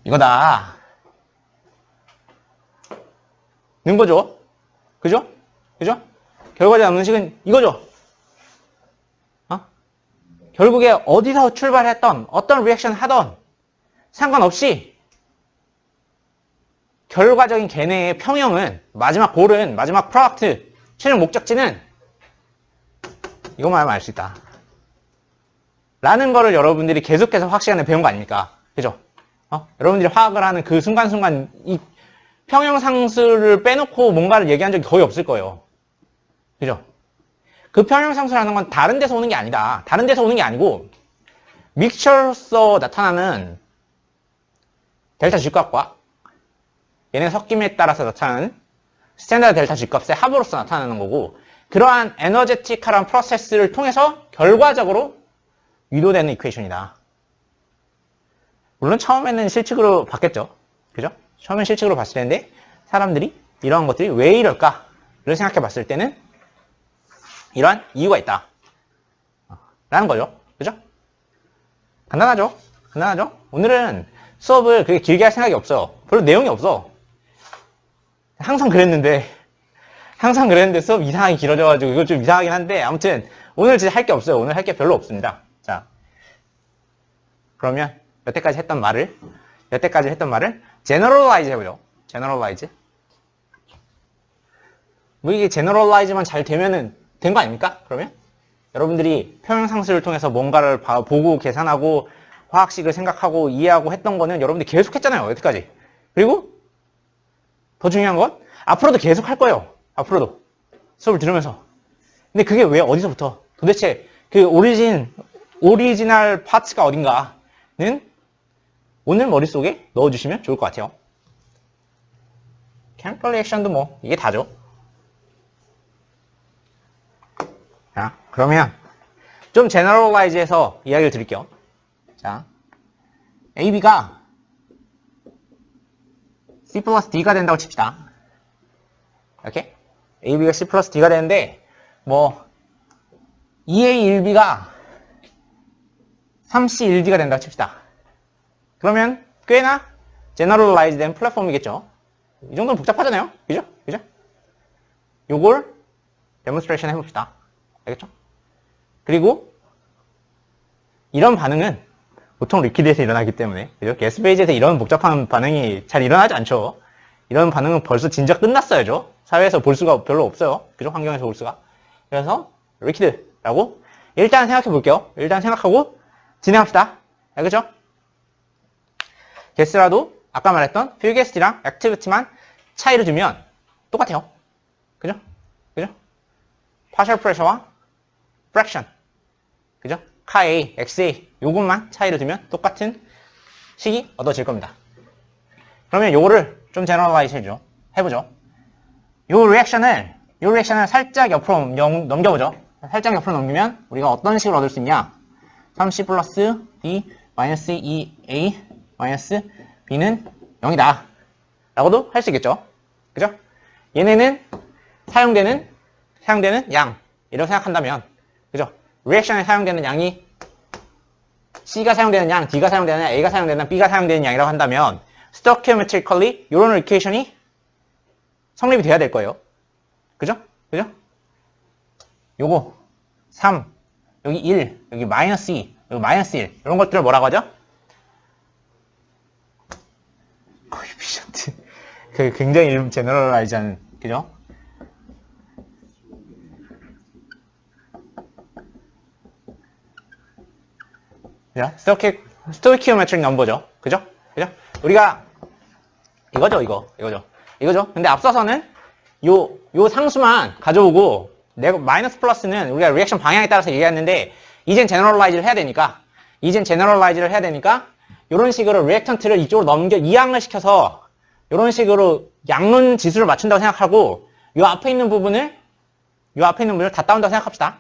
이거다. 는 거죠. 그죠? 그죠? 결과적으로 남는 식은 이거죠. 결국에 어디서 출발했던 어떤 리액션 하던 상관없이 결과적인 걔네의 평형은 마지막 골은 마지막 프로덕트 최종 목적지는 이것만 하면 알 수 있다 라는 거를 여러분들이 계속해서 화학 시간에 배운 거 아닙니까? 그죠? 여러분들이 화학을 하는 그 순간순간 이 평형상수를 빼놓고 뭔가를 얘기한 적이 거의 없을 거예요. 그죠? 그 평형상수라는 건 다른 데서 오는 게 아니다. 다른 데서 오는 게 아니고 믹처로서 나타나는 델타 G값과 얘네 섞임에 따라서 나타나는 스탠다드 델타 G값의 합으로서 나타나는 거고, 그러한 에너제틱한 프로세스를 통해서 결과적으로 유도되는 이퀘이션이다. 물론 처음에는 실측으로 봤겠죠. 그죠? 처음엔 실측으로 봤을 텐데 사람들이 이러한 것들이 왜 이럴까를 생각해 봤을 때는 이러한 이유가 있다 라는 거죠. 그죠? 간단하죠? 간단하죠? 오늘은 수업을 그렇게 길게 할 생각이 없어요. 별로 내용이 없어. 항상 그랬는데 수업 이상하게 길어져가지고 이거 좀 이상하긴 한데, 아무튼 오늘 진짜 할 게 없어요. 오늘 할 게 별로 없습니다. 자, 그러면 여태까지 했던 말을 generalize 해보죠. generalize. 뭐 이게 generalize만 잘 되면은 된 거 아닙니까? 그러면 여러분들이 평형상수를 통해서 뭔가를 보고 계산하고 화학식을 생각하고 이해하고 했던 거는 여러분들이 계속 했잖아요. 여태까지. 그리고 더 중요한 건 앞으로도 계속 할 거예요. 앞으로도 수업을 들으면서. 근데 그게 왜 어디서부터? 도대체 그 오리지널 파츠가 어딘가는 오늘 머릿속에 넣어주시면 좋을 것 같아요. chemical reaction도 뭐 이게 다죠. 자, 그러면 좀 generalize해서 이야기를 드릴게요. 자, AB가 C 플러스 D가 된다고 칩시다. 이렇게 AB가 C 플러스 D가 되는데 뭐 2A1B가 3C1D가 된다고 칩시다. 그러면 꽤나 제너럴라이즈 된 플랫폼이겠죠. 이 정도는 복잡하잖아요. 그죠? 그죠? 요걸 데몬스트레이션 해봅시다. 알겠죠? 그리고 이런 반응은 보통 리퀴드에서 일어나기 때문에, 그죠? 가스 페이지에서 이런 복잡한 반응이 잘 일어나지 않죠. 이런 반응은 벌써 진작 끝났어야죠. 사회에서 볼 수가 별로 없어요. 그죠? 환경에서 볼 수가. 그래서 리퀴드라고 일단 생각해 볼게요. 일단 생각하고 진행합시다. 알겠죠? 가스라도 아까 말했던 필게스티랑 액티비티만 차이를 두면 똑같아요. 그죠? 그죠? 파셜 프레셔와 프랙션. 그죠? KA, XA 요것만 차이를 두면 똑같은 식이 얻어질 겁니다. 그러면 요거를 좀 제너럴라이즈 해보죠. 요 리액션을 살짝 옆으로 넘겨보죠. 살짝 옆으로 넘기면 우리가 어떤 식을 얻을 수 있냐? 3C 플러스 D 마이너스 2A 마이너스 B는 0이다 라고도 할 수 있겠죠. 그죠? 얘네는 사용되는 양 이라고 생각한다면, 그죠? 리액션에 사용되는 양이 C가 사용되는 양, D가 사용되는 양, A가 사용되는 양, B가 사용되는 양이라고 한다면 stoichiometrically 이런 이퀘이션이 성립이 돼야 될 거예요. 그죠? 그죠? 요거 3, 여기 1, 여기 마이너스 2, 여기 마이너스 1 이런 것들을 뭐라고 하죠? 코에피션트. 그 굉장히 제너럴라이즈한, 그죠? 스토이키오메트릭 넘버죠. 그죠? 그죠? 우리가 이거죠. 근데 앞서서는 요 상수만 가져오고 마이너스 플러스는 우리가 리액션 방향에 따라서 얘기했는데, 이젠 제너럴라이즈를 해야 되니까 이런 식으로 리액턴트를 이쪽으로 이항을 시켜서 이런 식으로 양론 지수를 맞춘다고 생각하고 요 앞에 있는 부분을 다 따온다고 생각합시다.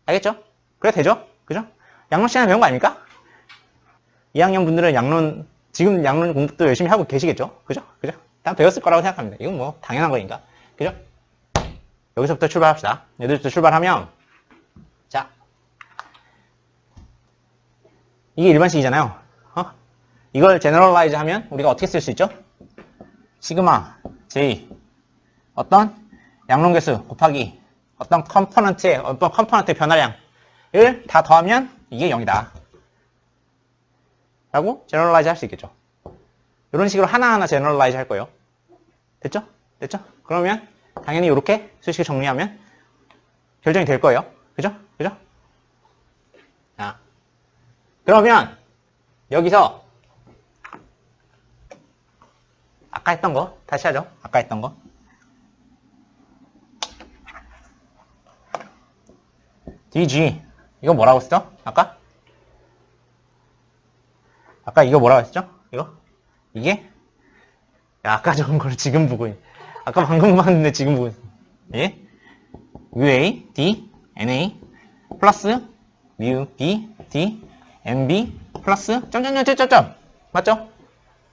알겠죠? 그래 되죠? 그죠? 양론 시간에 배운 거 아닙니까? 2학년 분들은 지금 양론 공부도 열심히 하고 계시겠죠? 그죠? 다 배웠을 거라고 생각합니다. 이건 뭐 당연한 거니까. 그죠? 여기서부터 출발합시다. 여기서부터 출발하면, 자, 이게 일반식이잖아요. 이걸 제너럴라이즈 하면 우리가 어떻게 쓸 수 있죠? 시그마 J 어떤 양론계수 곱하기 어떤 컴포넌트의 변화량을 다 더하면 이게 0이다 라고 제너럴라이즈 할 수 있겠죠. 이런 식으로 하나하나 제너럴라이즈 할 거예요. 됐죠? 그러면 당연히 이렇게 수식을 정리하면 결정이 될 거예요. 그죠? 자, 그러면 여기서 아까 했던 거 다시 하죠. 아까 했던 거 DG 이거 뭐라고 쓰죠? 아까 아까 이거 뭐라고 했죠? 이거? 이게? 야, 아까 적은 걸 지금 보고 아까 방금 봤는데 지금 보고 예? UA, D, NA 플러스 mu, B, D, MB 플러스 점점점점점 맞죠?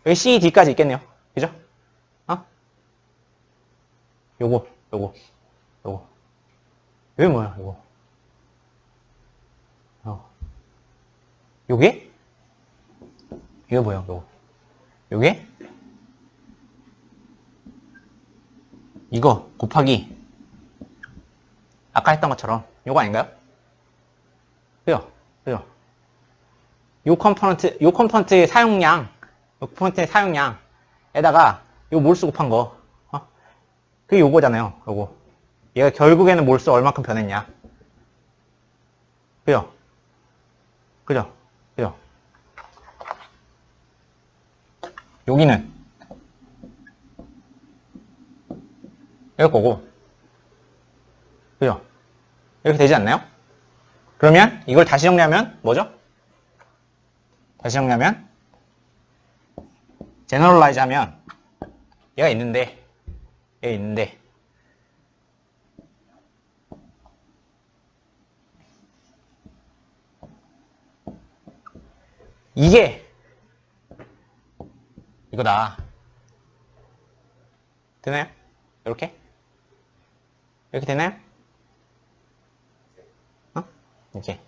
여기 C, D까지 있겠네요. 그죠? 어? 요거. 여기 뭐야, 이거? 요게? 이거 뭐야, 요거? 요게? 이거 곱하기 아까 했던 것처럼 요거 아닌가요? 그죠? 요 컴포넌트의 사용량에다가 요 몰수 곱한 거 그게 요거잖아요. 요거 얘가 결국에는 몰수 얼마큼 변했냐. 그죠? 여기는 이럴 거고 그죠? 이렇게 되지 않나요? 그러면 이걸 다시 정리하면 뭐죠? 제너럴라이즈 하면 얘가 있는데 이게 이거다. 되나요? 이렇게 되나요? 이렇게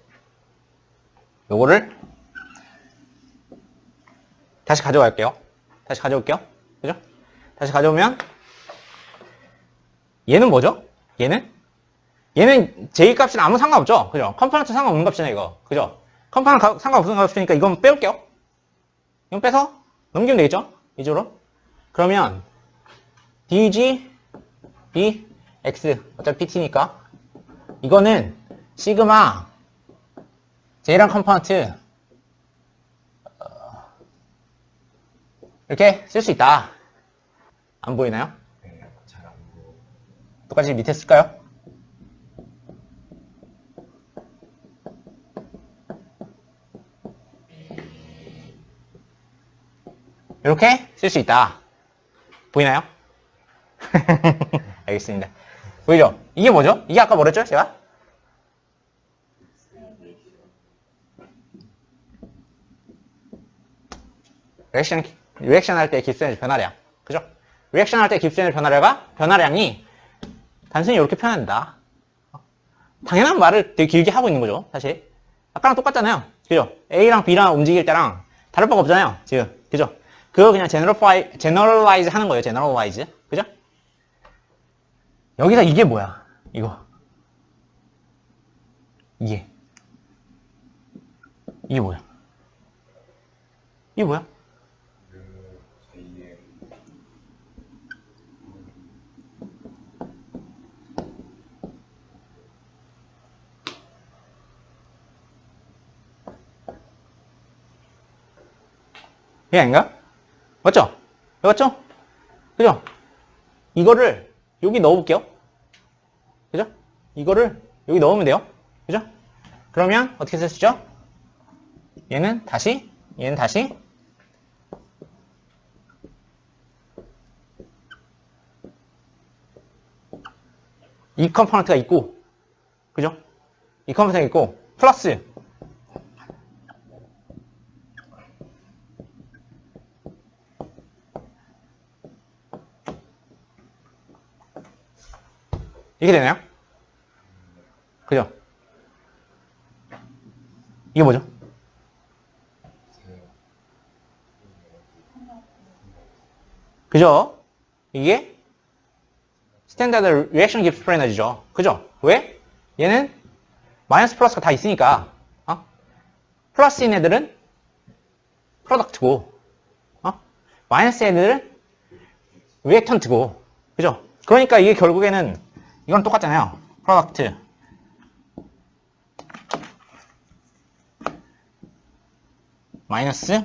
요거를 다시 가져올게요. 그죠? 다시 가져오면 얘는 뭐죠? 얘는 J 값이랑 아무 상관없죠? 그죠? 컴포넌트 상관없는 값이네 이거. 그죠? 컴포넌트 상관없는 값이니까 이건 빼올게요. 이건 빼서 넘기면 되겠죠? 이쪽으로. 그러면 DG B X 어차피 PT니까 이거는 시그마 J랑 컴포넌트 이렇게 쓸 수 있다. 안 보이나요? 네, 잘 안 보고. 똑같이 밑에 쓸까요? 이렇게 쓸 수 있다. 보이나요? 알겠습니다. 보이죠? 이게 뭐죠? 이게 아까 뭐랬죠? 제가? 리액션 할 때 깁스에너지 변화량. 그죠? 리액션 할 때 깁스에너지 변화량이 단순히 이렇게 표현한다. 당연한 말을 되게 길게 하고 있는 거죠, 사실. 아까랑 똑같잖아요. 그죠? A랑 B랑 움직일 때랑 다를 바가 없잖아요, 지금. 그죠? 그거 그냥 제너럴라이즈 하는 거예요, 제너럴라이즈. 그죠? 여기서 이게 뭐야? 이거. 이게 뭐야? 이게 뭐야? 저희의 이게 아닌가? 맞죠? 그죠? 이거를 여기 넣어볼게요. 그죠? 이거를 여기 넣으면 돼요. 그죠? 그러면 어떻게 쓸 수 있죠? 얘는 다시 이 컴포넌트가 있고 그죠? 이 컴포넌트가 있고 플러스 이게 되나요? 그죠? 이게 뭐죠? 그죠? 이게 스탠다드 리액션 깁스 에너지죠. 그죠? 왜? 얘는 마이너스 플러스가 다 있으니까 플러스인 애들은 프로덕트고 마이너스인 애들은 리액턴트고 그죠? 그러니까 이게 결국에는 이건 똑같잖아요. 프로덕트 마이너스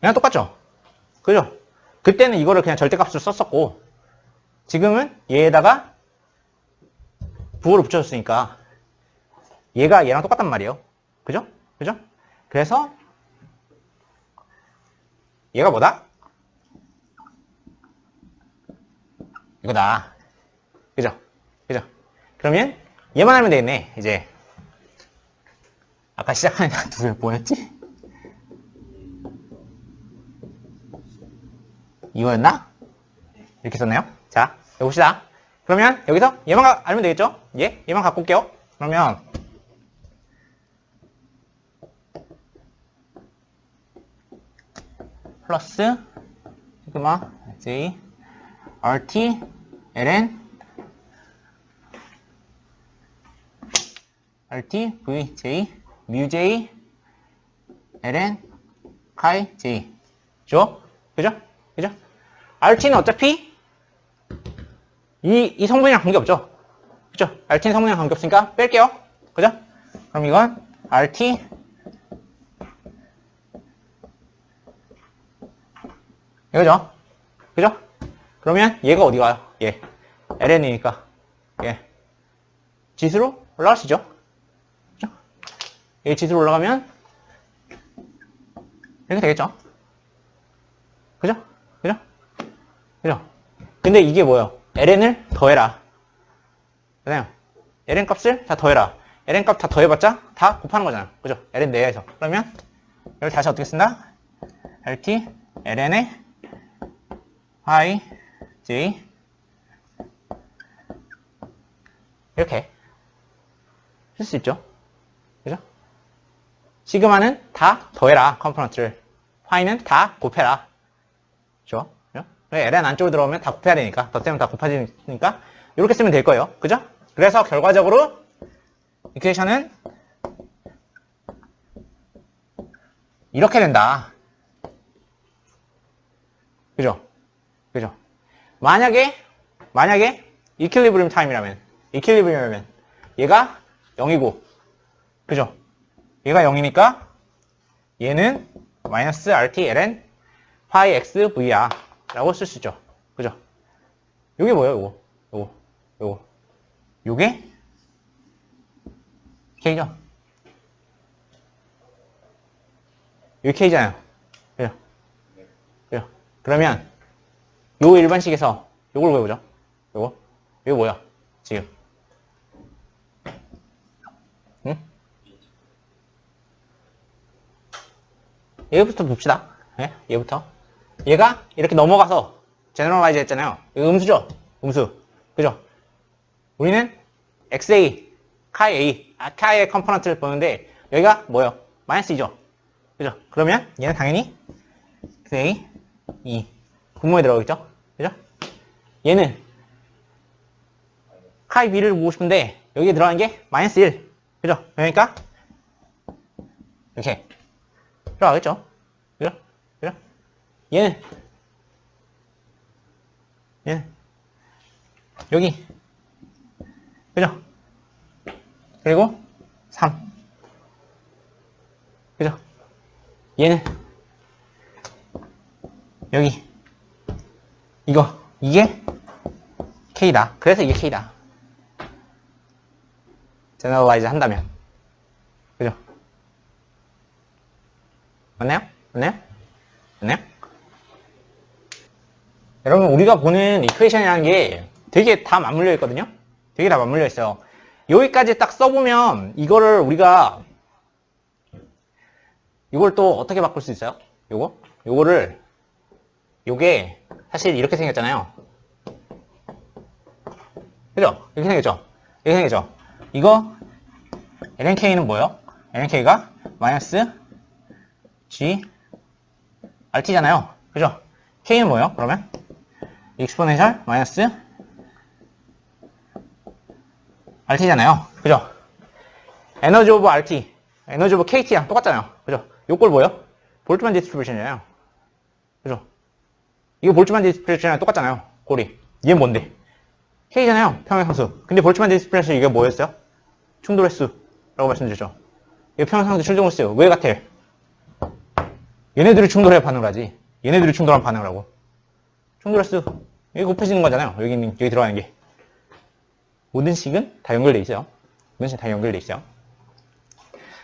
그냥 똑같죠? 그죠? 그때는 이거를 그냥 절대값으로 썼었고 지금은 얘에다가 부호를 붙여줬으니까 얘가 얘랑 똑같단 말이에요. 그죠? 그죠? 그래서 얘가 뭐다? 이거다. 그죠? 그죠? 그러면 얘만 하면 되겠네. 이제 아까 시작하는 두 개 뭐였지? 이거였나? 이렇게 썼나요? 자, 여기 봅시다. 그러면 여기서 얘만 알면 되겠죠? 얘만 갖고 올게요. 그러면 플러스 시그마 j rt ln rt v j mu j ln chi j 죠? 그죠? 그죠? rt는 어차피 이 성분이랑 관계없죠? 그죠? rt는 성분이랑 관계없으니까 뺄게요. 그죠? 그럼 이건 rt 이거죠? 그죠? 그러면 얘가 어디 가요? 얘 ln이니까 얘 지수로 올라가시죠? 그죠? 얘 지수로 올라가면 이렇게 되겠죠? 그죠? 그죠? 그죠? 근데 이게 뭐예요? ln을 더해라. 그잖아요. ln 값을 다 더해라. ln 값 다 더해봤자 다 곱하는 거잖아요. 그죠? ln 내에서. 그러면 여기 다시 어떻게 쓴다? rt ln의 i j 이렇게 쓸 수 있죠. 그죠? 시그마는 다 더해라. 컴포넌트를. 파이는 다 곱해라. 그죠? ln 안쪽으로 들어오면 다 곱해야 되니까. 덧셈은 다 곱해지니까 이렇게 쓰면 될 거예요. 그죠? 그래서 결과적으로 이퀘이션은 이렇게 된다. 그죠? 그죠? 만약에 이퀄리브리움 타임이라면 얘가 0이고 그죠? 얘가 0이니까 얘는 마이너스 RT ln 파이 x v야 라고 쓸 수 있죠. 그죠? 요게 뭐예요? 요게 K죠? 요게 K잖아요. 그죠? 그죠? 그러면 요 일반식에서 요걸 보여보죠. 요거 뭐야? 지금 응? 얘부터 봅시다. 네? 얘부터 얘가 이렇게 넘어가서 제너럴라이즈 했잖아요. 이거 음수죠? 음수. 그죠? 우리는 XA, 카이 K의 컴포넌트를 보는데 여기가 뭐예요? 마이너스 2죠? 그죠? 그러면 얘는 당연히 XA, 2 분모에 들어가겠죠? 그죠? 얘는 카이 B를 보고 싶은데 여기에 들어가는 게 마이너스 1 그죠? 그러니까 이렇게 들어가겠죠? 그죠? 그죠? 얘는 여기 그죠? 그리고 3 그죠? 얘는 여기 이게 K다. 그래서 이게 K다. 제너럴라이즈 한다면 그죠? 맞나요? 여러분 우리가 보는 이퀘이션이라는 게 되게 다 맞물려 있거든요. 되게 다 맞물려 있어요. 여기까지 딱 써보면 이거를 우리가 이걸 또 어떻게 바꿀 수 있어요? 요게 사실 이렇게 생겼잖아요. 그죠? 이렇게 생겼죠? 이거 lnk는 뭐예요? lnk가 마이너스 g rt잖아요. 그죠? k는 뭐예요? 그러면 익스포넨셜 마이너스 rt잖아요. 그죠? 에너지 오브 rt, 에너지 오브 kt랑 똑같잖아요. 그죠? 요꼴 뭐예요? 볼트만 디스트리뷰션이잖아요. 그죠? 이거 볼트만 디스트리뷰션이랑 똑같잖아요. 꼴이. 얘는 뭔데? K잖아요. 평행상수. 근데 볼트만 디스트리뷰션 이게 뭐였어요? 충돌횟수라고 말씀드렸죠. 이거 평행상수 충돌횟수. 왜 같아? 얘네들이 충돌해야 반응을 하지. 얘네들이 충돌하면 반응을 하고. 충돌횟수. 이게 곱해지는 거잖아요. 여기 들어가는 게. 모든 식은 다 연결돼 있어요. 모든 식은 다 연결돼 있어요.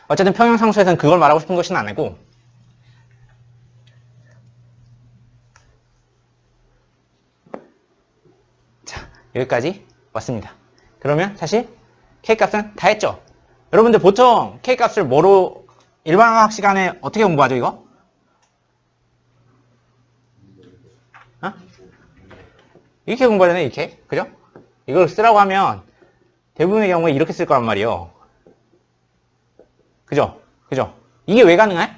어쨌든 평형상수에서는 그걸 말하고 싶은 것은 아니고, 자, 여기까지 왔습니다. 그러면 사실 K값은 다 했죠? 여러분들 보통 K값을 뭐로 일반화학 시간에 어떻게 공부하죠, 이거? 어? 이렇게 공부하잖아요, 이렇게. 그죠? 이걸 쓰라고 하면 대부분의 경우에 이렇게 쓸 거란 말이에요. 그죠? 그죠? 이게 왜 가능해?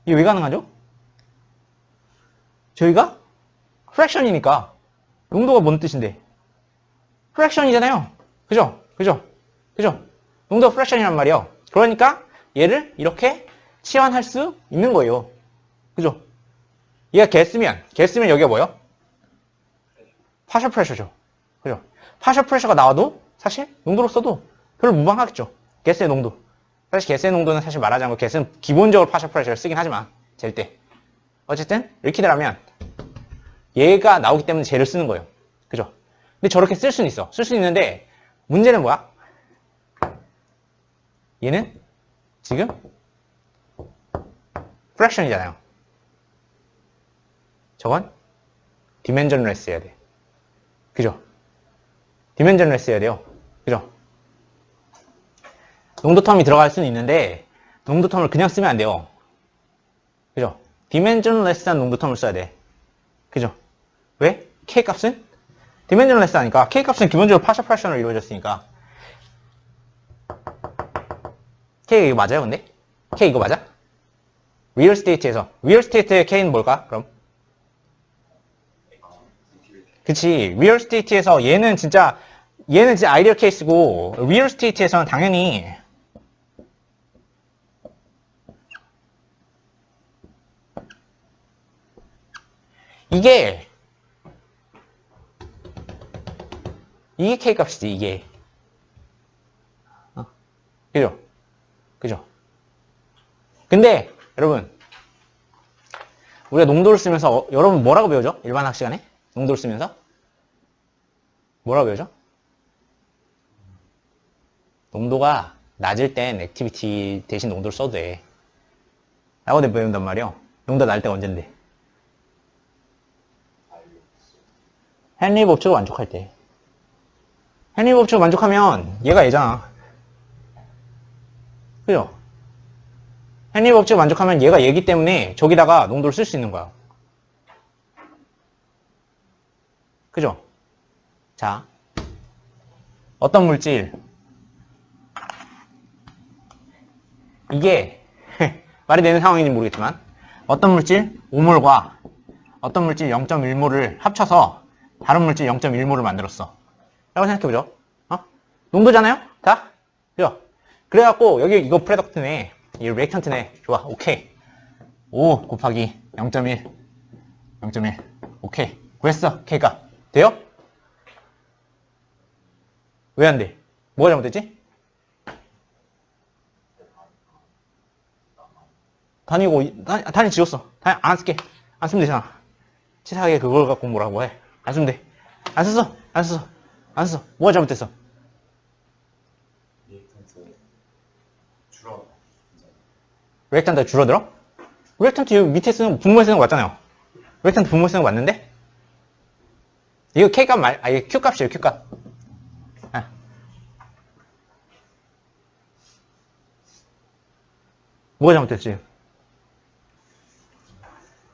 이게 왜 가능하죠? 저희가 프랙션이니까. 농도가 뭔 뜻인데? 프랙션이잖아요. 그죠? 그죠? 그죠? 농도가 프랙션이란 말이에요. 그러니까 얘를 이렇게 치환할 수 있는 거예요. 그죠? 얘가 개쓰면 여기가 뭐예요? 파셜 프레셔죠. 그죠? 파셜 프레셔가 나와도 사실 농도로 써도 별로 무방하겠죠. 가스의 농도. 사실 가스의 농도는 사실 말하자면 가스는 기본적으로 파셜 프레셔를 쓰긴 하지만 잴 때. 어쨌든 이렇게 되라면 얘가 나오기 때문에 쟤를 쓰는 거예요. 그죠? 근데 저렇게 쓸 수는 있어. 쓸 수 있는데 문제는 뭐야? 얘는 지금 프랙션이잖아요. 저건 디멘전레스 해야 돼. 그죠? 디멘전레스 해야 돼요. 그죠? 농도 텀이 들어갈 수는 있는데 농도 텀을 그냥 쓰면 안 돼요. 그죠? 디멘전레스한 농도 텀을 써야 돼. 그죠? 왜? K값은 디멘전레스 하니까 K값은 기본적으로 파셜 프랙션으로 이루어졌으니까. K 이거 맞아요, 근데? K 이거 맞아? 리얼 스테이트에서 리얼 스테이트의 K는 뭘까? 그럼? 그치. 리얼 스테이트에서 얘는 진짜 아이디어 케이스고 리얼 스테이트에서는 당연히 이게 K 값이지, 이게. 그죠? 그죠? 근데 여러분 우리가 농도를 쓰면서 여러분 뭐라고 배우죠? 일반학 시간에? 농도를 쓰면서? 뭐라고 배우죠? 농도가 낮을 땐 액티비티 대신 농도를 써도 돼. 라고 배운단 말이에요. 농도 낮을 때가 언젠데? 헨리 법칙을 만족할 때. 헨리 법칙을 만족하면 얘가 얘잖아. 그죠? 헨리 법칙을 만족하면 얘가 얘기 때문에 저기다가 농도를 쓸 수 있는 거야. 그죠? 자, 어떤 물질 이게 말이 되는 상황인지 모르겠지만 어떤 물질 5몰과 어떤 물질 0.1몰을 합쳐서 다른 물질 0.1몰을 만들었어. 라고 생각해보죠. 농도잖아요? 다? 그죠? 그래갖고 여기 이거 프로덕트네. 이 리액턴트네. 좋아. 오케이. 5 곱하기 0.1 0.1 오케이. 구했어. K가. 돼요? 왜 안 돼? 뭐가 잘못됐지? 단위 지웠어. 단위 안 쓸게. 안 쓰면 되잖아. 치사하게 그걸 갖고 뭐라고 해. 안 쓰면 돼. 안 썼어. 안 썼어. 안 썼어. 뭐가 잘못됐어? 리액턴트 줄어들어? 리액턴트 밑에 쓰는 분모에 쓰는 거 맞잖아요. 리액턴트 분모에 쓰는 거 맞는데? 이거 K값 이게 Q값이에요. Q값. 뭐가 잘못됐지?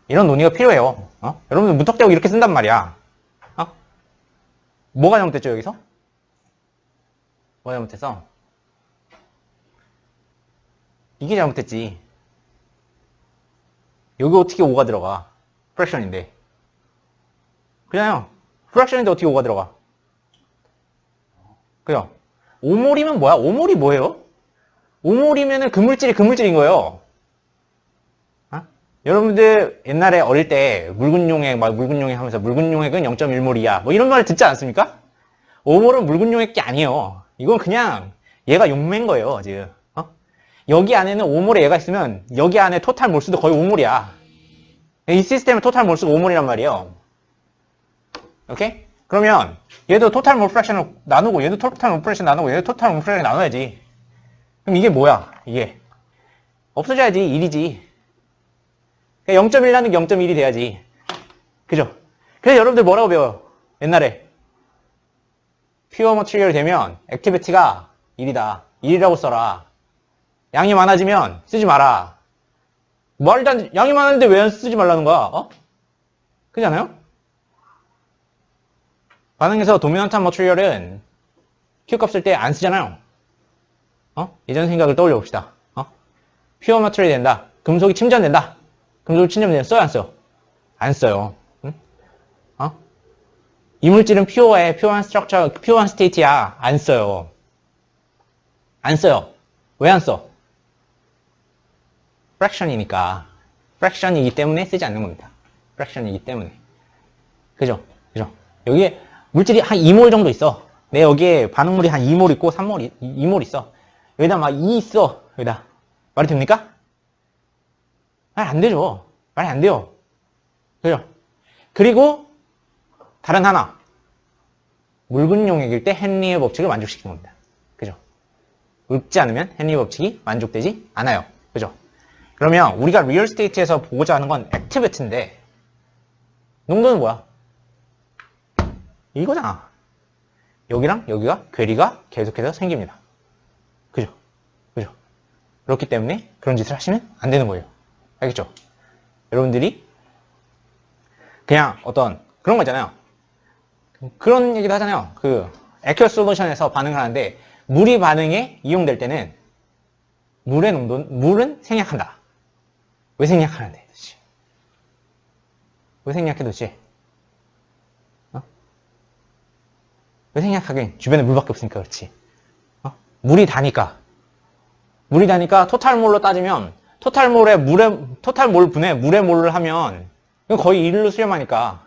이런 논의가 필요해요. 여러분들 무턱대고 이렇게 쓴단 말이야. 뭐가 잘못됐죠, 여기서? 뭐가 잘못했어? 이게 잘못됐지. 여기 어떻게 5가 들어가? 프랙션인데. 그잖아요. 프랙션인데 어떻게 5가 들어가? 그죠? 5몰이면 뭐야? 5몰이 뭐예요? 5몰이면은 그 물질인 거예요. 여러분들 옛날에 어릴 때 묽은용액 하면서 묽은용액은 0.1몰이야. 뭐 이런 말 듣지 않습니까? 5몰은 묽은용액이 아니에요. 이건 그냥 얘가 용매인 거예요, 지금. 여기 안에는 5몰에 얘가 있으면 여기 안에 토탈 몰수도 거의 5몰이야. 이 시스템의 토탈 몰수가 5몰이란 말이에요. 오케이? 그러면 얘도 토탈 몰 프랙션을 나누고 얘도 토탈 몰 프랙션 나누고 얘도 토탈 몰 프랙션 나눠야지. 그럼 이게 뭐야? 이게 없어져야지. 1이지. 0.1 나누기 0.1이 돼야지. 그죠? 그래서 여러분들 뭐라고 배워요? 옛날에 퓨어 머티리얼 되면 액티비티가 1이다. 1이라고 써라. 양이 많아지면 쓰지 마라. 말도 안 돼. 양이 많은데 왜 쓰지 말라는 거야? 어? 그렇지 않아요? 반응에서 도미넌트한 머티리얼은 Q 값 쓸 때 안 쓰잖아요. 예전 생각을 떠올려 봅시다. 퓨어 머티리얼이 된다. 금속이 침전된다. 금속이 침전되면 써요, 안 써요? 안 써요. 응? 이물질은 퓨어해. 퓨어한 스트럭처, 퓨어한 스테이트야. 안 써요. 안 써요. 왜 안 써? 프랙션이니까. 프랙션이기 때문에 쓰지 않는 겁니다. 프랙션이기 때문에. 그죠? 그죠? 여기에 물질이 한 2몰 정도 있어. 내 여기에 반응물이 한 2몰 있고 3몰, 2몰 있어. 여기다 막 2 있어. 여기다. 말이 됩니까? 말 안 되죠. 말이 안 돼요. 그죠? 그리고 다른 하나. 묽은 용액일 때 헨리의 법칙을 만족시키는 겁니다. 그죠? 묽지 않으면 헨리의 법칙이 만족되지 않아요. 그죠? 그러면 우리가 리얼 스테이트에서 보고자 하는 건 액티비티인데 농도는 뭐야? 이거잖아. 여기랑 여기가 괴리가 계속해서 생깁니다. 그죠? 그죠? 그렇기 때문에 그런 짓을 하시면 안 되는 거예요. 알겠죠? 여러분들이 그냥 어떤 그런 거 있잖아요. 그런 얘기도 하잖아요. 그 액큐 솔루션에서 반응을 하는데 물이 반응에 이용될 때는 물은 생략한다. 왜 생략하는데 도대체? 왜 생략해 도대체? 왜 생략하긴? 주변에 물밖에 없으니까 그렇지. 물이 다니까 토탈몰로 따지면 토탈 몰 분의 물의 몰을 하면 이건 거의 1로 수렴하니까.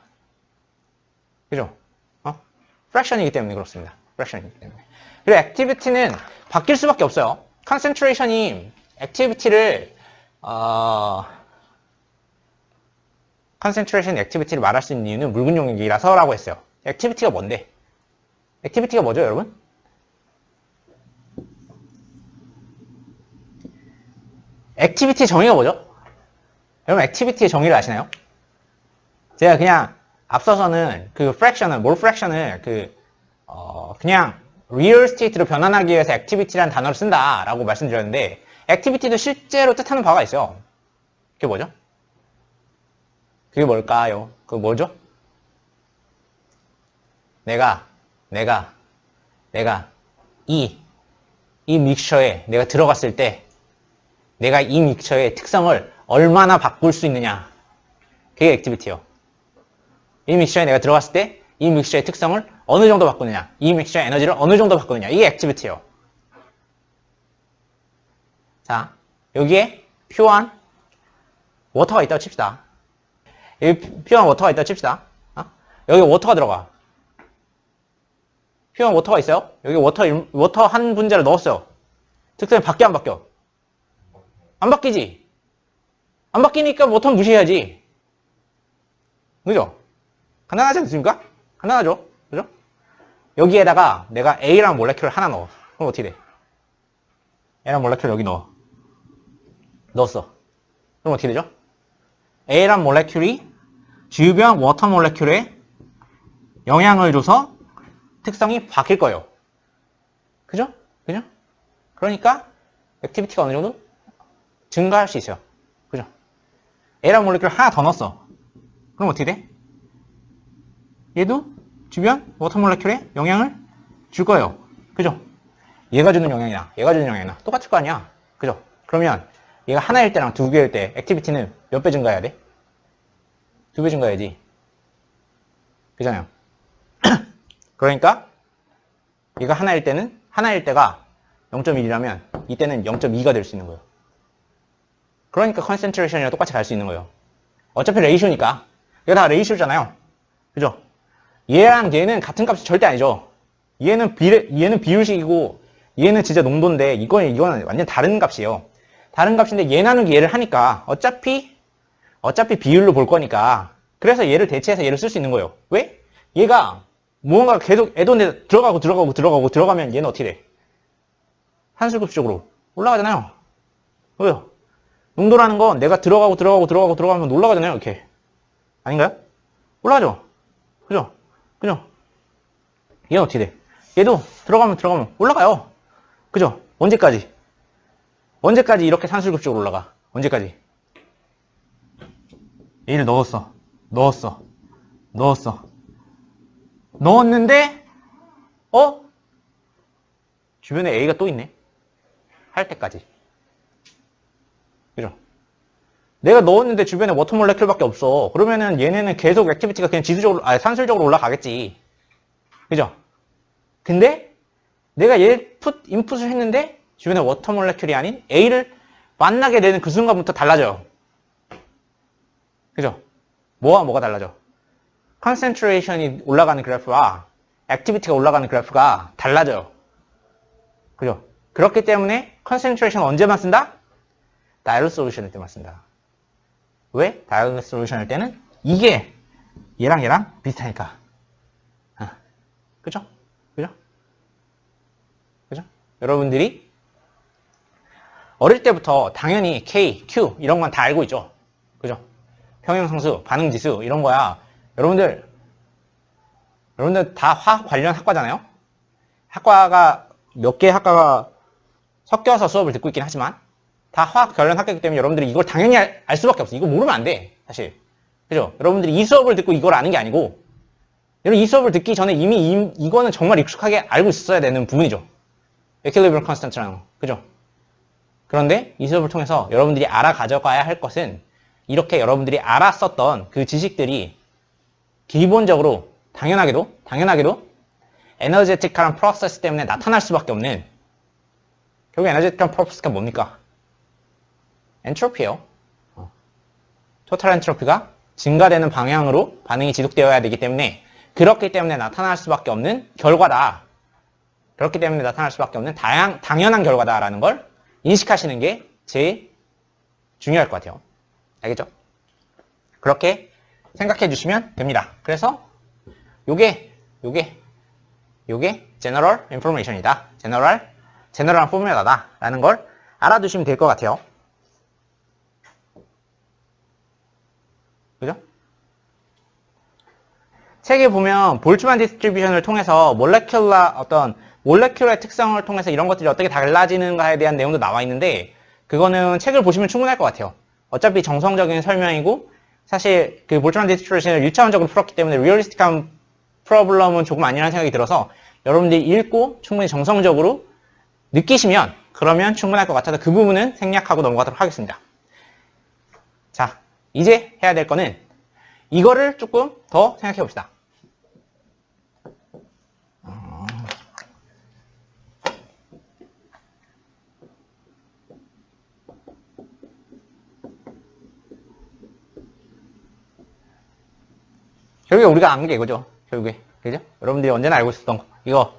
그죠? 프랙션이기 때문에 그렇습니다. 프랙션이기 때문에. 그리고 액티비티는 바뀔 수밖에 없어요. 컨센트레이션이 액티비티를 컨센트레이션 액티비티를 말할 수 있는 이유는 묽은 용액이라서라고 했어요. 액티비티가 뭔데? 액티비티가 뭐죠, 여러분? 액티비티 정의가 뭐죠? 여러분 액티비티의 정의를 아시나요? 제가 그냥 앞서서는 그 프랙션을, 몰 프랙션을 그냥 리얼 스테이트로 변환하기 위해서 액티비티라는 단어를 쓴다라고 말씀드렸는데 액티비티도 실제로 뜻하는 바가 있어요. 그게 뭐죠? 그게 뭘까요? 그게 뭐죠? 내가 이 믹처에 내가 들어갔을 때 내가 이 믹처의 특성을 얼마나 바꿀 수 있느냐. 그게 액티비티예요. 이 믹처에 내가 들어갔을 때 이 믹처의 특성을 어느 정도 바꾸느냐. 이 믹처의 에너지를 어느 정도 바꾸느냐. 이게 액티비티예요. 자, 여기에 퓨어한 워터가 있다고 칩시다. 여기 퓨어한 워터가 있다고 칩시다. 여기 워터가 들어가. 퓨어한 워터가 있어요. 여기 워터 한 분자를 넣었어요. 특성이 바뀌어 안 바뀌어? 안 바뀌지? 안 바뀌니까 워터는 무시해야지. 그죠? 간단하지 않습니까? 간단하죠? 그죠? 여기에다가 내가 A라는 몰레큘을 하나 넣어. 그럼 어떻게 돼? A라는 몰레큘을 여기 넣어. 넣었어. 그럼 어떻게 되죠? A라는 몰레큘이 주변 워터 몰레큘에 영향을 줘서 특성이 바뀔 거예요. 그죠? 그죠? 그러니까 액티비티가 어느 정도 증가할 수 있어요. 그죠? A라는 몰레큘을 하나 더 넣었어. 그럼 어떻게 돼? 얘도 주변 워터 몰레큘에 영향을 줄 거예요. 그죠? 얘가 주는 영향이나 얘가 주는 영향이나 똑같을 거 아니야. 그죠? 그러면 얘가 하나일 때랑 두 개일 때 액티비티는 몇 배 증가해야 돼? 2배 증가해야지. 그잖아요. 그러니까 얘가 하나일 때가 0.1이라면 이때는 0.2가 될 수 있는 거예요. 그러니까 컨센트레이션이랑 똑같이 갈 수 있는 거예요. 어차피 레이쇼니까. 이거 다 레이쇼잖아요. 그죠? 얘랑 얘는 같은 값이 절대 아니죠. 얘는 비율식이고 얘는 진짜 농도인데 이거는 완전 다른 값이에요. 다른 값인데 얘 나누기 얘를 하니까 어차피 비율로 볼 거니까 그래서 얘를 대체해서 얘를 쓸 수 있는 거예요. 왜? 얘가 무언가 계속 에돈에 들어가면 얘는 어떻게 돼? 산술급식으으로 올라가잖아요. 왜요? 농도라는 건 내가 들어가면 올라가잖아요. 이렇게. 아닌가요? 올라가죠? 그죠? 얘는 어떻게 돼? 얘도 들어가면 올라가요. 그죠? 언제까지 이렇게 산술급식으로 올라가? 언제까지? 얘를 넣었는데 주변에 A가 또 있네. 할 때까지. 그죠? 내가 넣었는데 주변에 워터 몰레큘밖에 없어. 그러면은 얘네는 계속 액티비티가 그냥 산술적으로 올라가겠지. 그죠? 근데 내가 얘 인풋을 했는데 주변에 워터 몰레큘이 아닌 A를 만나게 되는 그 순간부터 달라져요. 그죠? 뭐가 달라져? 컨센트레이션이 올라가는 그래프와 액티비티가 올라가는 그래프가 달라져요. 그죠? 그렇기 때문에 컨센트레이션 언제만 쓴다? 다이얼 솔루션일 때만 쓴다. 왜? 다이얼 솔루션일 때는 이게 얘랑 비슷하니까. 그죠? 여러분들이 어릴 때부터 당연히 K, Q 이런 건 다 알고 있죠. 그죠? 평형상수, 반응지수 이런 거야. 여러분들 다 화학 관련 학과잖아요. 몇 개 학과가 섞여서 수업을 듣고 있긴 하지만 다 화학 관련 학과이기 때문에 여러분들이 이걸 당연히 알 수밖에 없어. 이거 모르면 안 돼. 사실. 그죠? 여러분들이 이 수업을 듣고 이걸 아는 게 아니고 여러분 이 수업을 듣기 전에 이미 이거는 정말 익숙하게 알고 있어야 되는 부분이죠. equilibrium constant라는 거. 그죠? 그런데 이 수업을 통해서 여러분들이 알아 가져가야 할 것은 이렇게 여러분들이 알았었던 그 지식들이 기본적으로 당연하게도 에너제틱한 프로세스 때문에 나타날 수밖에 없는 결국 에너제틱한 프로세스가 뭡니까? 엔트로피예요. 토탈 엔트로피가 증가되는 방향으로 반응이 지속되어야 되기 때문에 그렇기 때문에 나타날 수밖에 없는 결과다. 그렇기 때문에 나타날 수밖에 없는 당연한 결과다라는 걸 인식하시는 게 제일 중요할 것 같아요. 알겠죠? 그렇게 생각해 주시면 됩니다. 그래서 요게 general information이다. general 포뮬러다. 라는 걸 알아두시면 될 것 같아요. 그죠? 책에 보면 볼츠만 디스트리뷰션을 통해서 몰레큘러의 특성을 통해서 이런 것들이 어떻게 달라지는가에 대한 내용도 나와 있는데 그거는 책을 보시면 충분할 것 같아요. 어차피 정성적인 설명이고 사실 그 볼츠만 디스트리뷰션을 1차원적으로 풀었기 때문에 리얼리스틱한 프로블럼은 조금 아니라는 생각이 들어서 여러분들이 읽고 충분히 정성적으로 느끼시면 그러면 충분할 것 같아서 그 부분은 생략하고 넘어가도록 하겠습니다. 자, 이제 해야 될 거는 이거를 조금 더 생각해 봅시다. 결국에 우리가 아는 게 이거죠. 결국에. 그죠? 여러분들이 언제나 알고 있었던 거. 이거.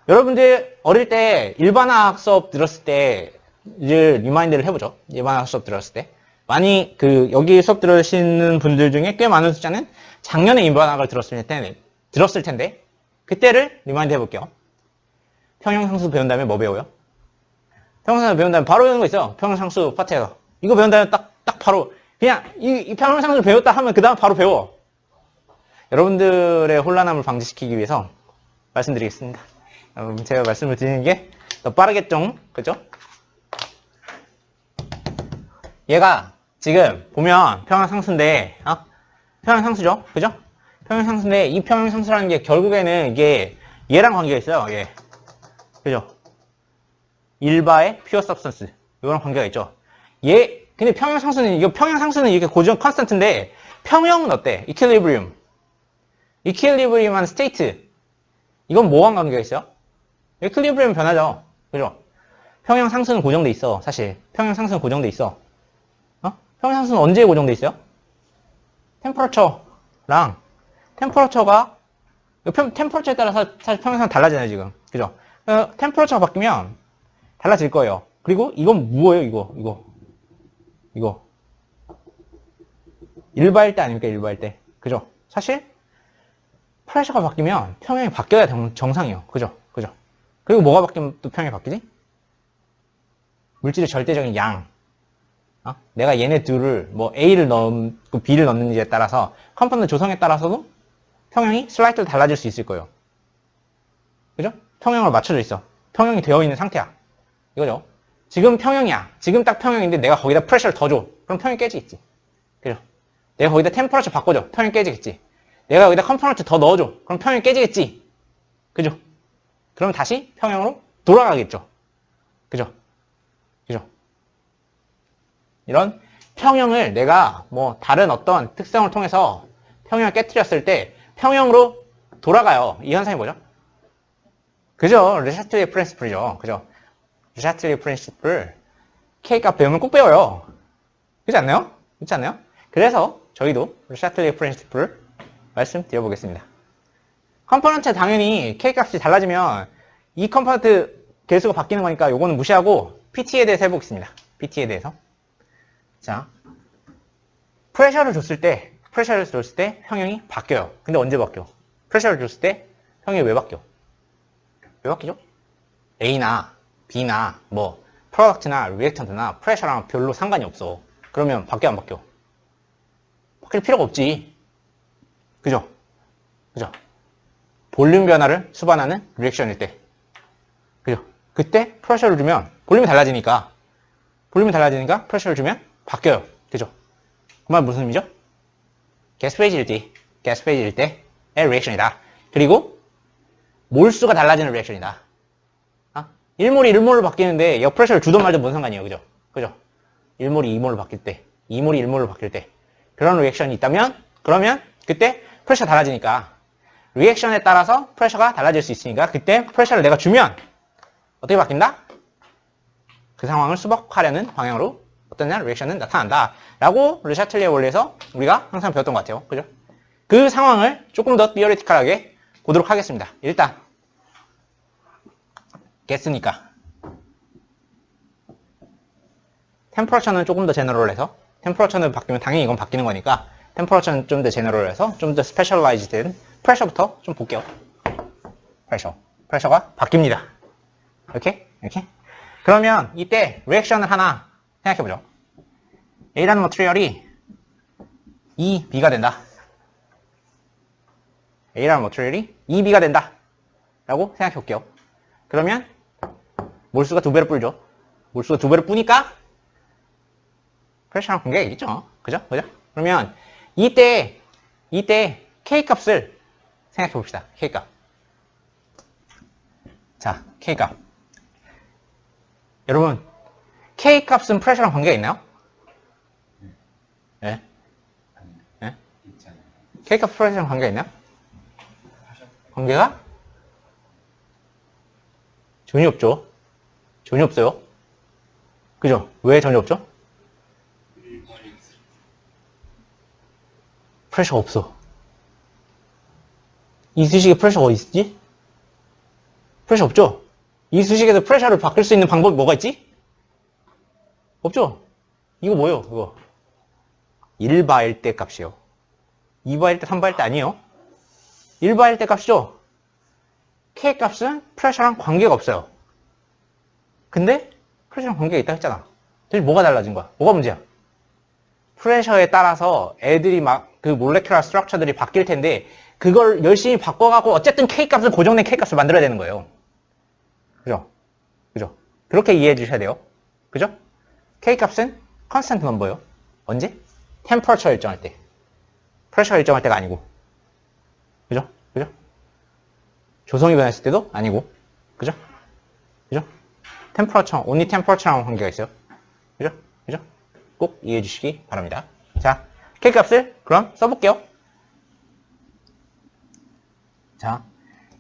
여러분들 어릴 때 일반화학 수업 들었을 때 이제 리마인드를 해보죠. 일반화학 수업 들었을 때. 많이 여기 수업 들으시는 분들 중에 꽤 많은 숫자는 작년에 일반화학을 들었을 텐데 그때를 리마인드 해볼게요. 평형상수 배운 다음에 뭐 배워요? 평형상수 배운 다음에 바로 배우는 거 있어요. 평형상수 파트에서. 이거 배운 다음에 딱 바로 그냥 이 평형상수 배웠다 하면 그 다음 바로 배워. 여러분들의 혼란함을 방지시키기 위해서 말씀드리겠습니다. 제가 말씀을 드리는 게 더 빠르겠죠? 그죠? 얘가 지금 보면 평형상수인데, 평형상수죠? 그죠? 평형상수인데, 이 평형상수라는 게 결국에는 이게 얘랑 관계가 있어요. 얘. 그죠? 일바의 퓨어 서브스턴스. 이거랑 관계가 있죠. 근데 평형상수는 이렇게 고정 컨스턴트인데, 평형은 어때? 이퀄리브리움한 스테이트. 이건 뭐랑 관계가 있어요? 이퀄리브리움 변하죠. 그죠? 평형상수는 고정돼 있어. 사실. 평형상수는 고정돼 있어. 평형상수는 언제 고정돼 있어요? 템퍼러처에 따라서 사실 평형상수 달라지잖아요, 지금. 그죠? 템퍼러처가 바뀌면 달라질 거예요. 그리고 이건 뭐예요, 이거. 일바일 때 아닙니까, 일바일 때. 그죠? 사실 프레셔가 바뀌면 평형이 바뀌어야 정상이에요. 그죠? 그죠? 그리고 뭐가 바뀌면 또 평형이 바뀌지? 물질의 절대적인 양. 내가 얘네 둘을 뭐 A를 넣고 B를 넣는지에 따라서 컴포넌트 조성에 따라서도 평형이 슬라이트로 달라질 수 있을 거예요. 그죠? 평형으로 맞춰져 있어. 평형이 되어 있는 상태야. 이거죠. 지금 평형이야. 지금 딱 평형인데 내가 거기다 프레셔를 더 줘. 그럼 평형이 깨지겠지. 그죠? 내가 거기다 템퍼러처 바꿔줘. 평형이 깨지겠지. 내가 여기다 컴포넌트 더 넣어줘. 그럼 평형이 깨지겠지. 그죠? 그럼 다시 평형으로 돌아가겠죠. 그죠? 그죠? 이런 평형을 내가 뭐 다른 어떤 특성을 통해서 평형을 깨뜨렸을 때 평형으로 돌아가요. 이 현상이 뭐죠? 그죠? 르샤틀리의 프린시플이죠. 그죠? 르샤틀리의 프린시플 K값 배우면 꼭 배워요. 그렇지 않나요? 그렇지 않나요? 그래서 저희도 르샤틀리의 프린시플을 말씀드려보겠습니다. 컴포넌트 당연히 K값이 달라지면 이 컴포넌트 개수가 바뀌는 거니까 요거는 무시하고 PT에 대해서 해보겠습니다. PT에 대해서. 자, 프레셔를 줬을 때 평형이 바뀌어요. 근데 언제 바뀌어? 프레셔를 줬을 때 평형이 왜 바뀌어? 왜 바뀌죠? A나 B나 뭐 프로덕트나 리액턴트나 프레셔랑 별로 상관이 없어. 그러면 바뀌어 안 바뀌어? 바뀔 필요가 없지. 그죠? 그죠? 볼륨 변화를 수반하는 리액션일 때. 그죠? 그때 프레셔를 주면 볼륨이 달라지니까 프레셔를 주면 바뀌어요. 그죠? 그 말 무슨 의미죠? 가스 페이지일 때의 리액션이다. 그리고 몰수가 달라지는 리액션이다. 1몰이 1몰로 바뀌는데 역 프레셔를 주든 말든 뭔 상관이에요. 그죠? 그죠? 1몰이 2몰로 바뀔 때, 2몰이 1몰로 바뀔 때 그런 리액션이 있다면 그러면 그때 프레셔가 달라지니까 리액션에 따라서 프레셔가 달라질 수 있으니까 그때 프레셔를 내가 주면 어떻게 바뀐다? 그 상황을 수복하려는 방향으로 어떤 리액션은 나타난다 라고 르샤틀리의 원리에서 우리가 항상 배웠던 것 같아요. 그죠? 그 상황을 조금 더 티어리티컬하게 보도록 하겠습니다. 일단 가스니까 템퍼러처는 조금 더 제너럴해서 템퍼러처는 바뀌면 당연히 이건 바뀌는 거니까 템퍼러처는 좀 더 제너럴해서 좀 더 스페셜라이즈 된 프레셔부터 좀 볼게요. 프레셔가 바뀝니다. 이렇게 그러면 이때 리액션을 하나 생각해보죠. A라는 머티리얼이 EB가 된다. A라는 머티리얼이 EB가 된다 라고 생각해볼게요. 그러면 몰수가 2배로 불죠. 몰수가 2배로 뿌니까 프레셔랑 관계가 있겠죠. 그죠? 그러면 이때 K값을 생각해봅시다. K값. 자, K값. 여러분, K값은 프레셔랑 관계가 있나요? 네? 네? K값 프레셔랑 관계가 있나요? 관계가? 전혀 없죠. 전혀 없어요. 그죠? 왜 전혀 없죠? 프레셔가 없어. 이 수식에 프레셔가 어디 있지? 프레셔 없죠? 이 수식에서 프레셔를 바꿀 수 있는 방법이 뭐가 있지? 없죠? 이거 뭐예요? 이거 1바일 때 값이에요. 2바일 때, 3바일 때 아니에요. 1바일 때 값이죠? K 값은 프레셔랑 관계가 없어요. 근데 프레셔랑 관계가 있다 했잖아. 그래서 뭐가 달라진 거야? 뭐가 문제야? 프레셔에 따라서 애들이 막 그 몰레큘러 스트럭처들이 바뀔 텐데 그걸 열심히 바꿔가고 어쨌든 K값은 고정된 K값을 만들어야 되는 거예요. 그죠? 그렇게 이해해 주셔야 돼요. 그죠? K값은 컨스턴트 넘버예요. 언제? 템퍼러처 일정할 때. 프레셔가 일정할 때가 아니고. 그죠? 조성이 변했을 때도 아니고. 그죠? 템퍼러처, only 템퍼러처랑 관계가 있어요. 그죠? 꼭 이해해 주시기 바랍니다. 자, K값을 그럼 써볼게요. 자,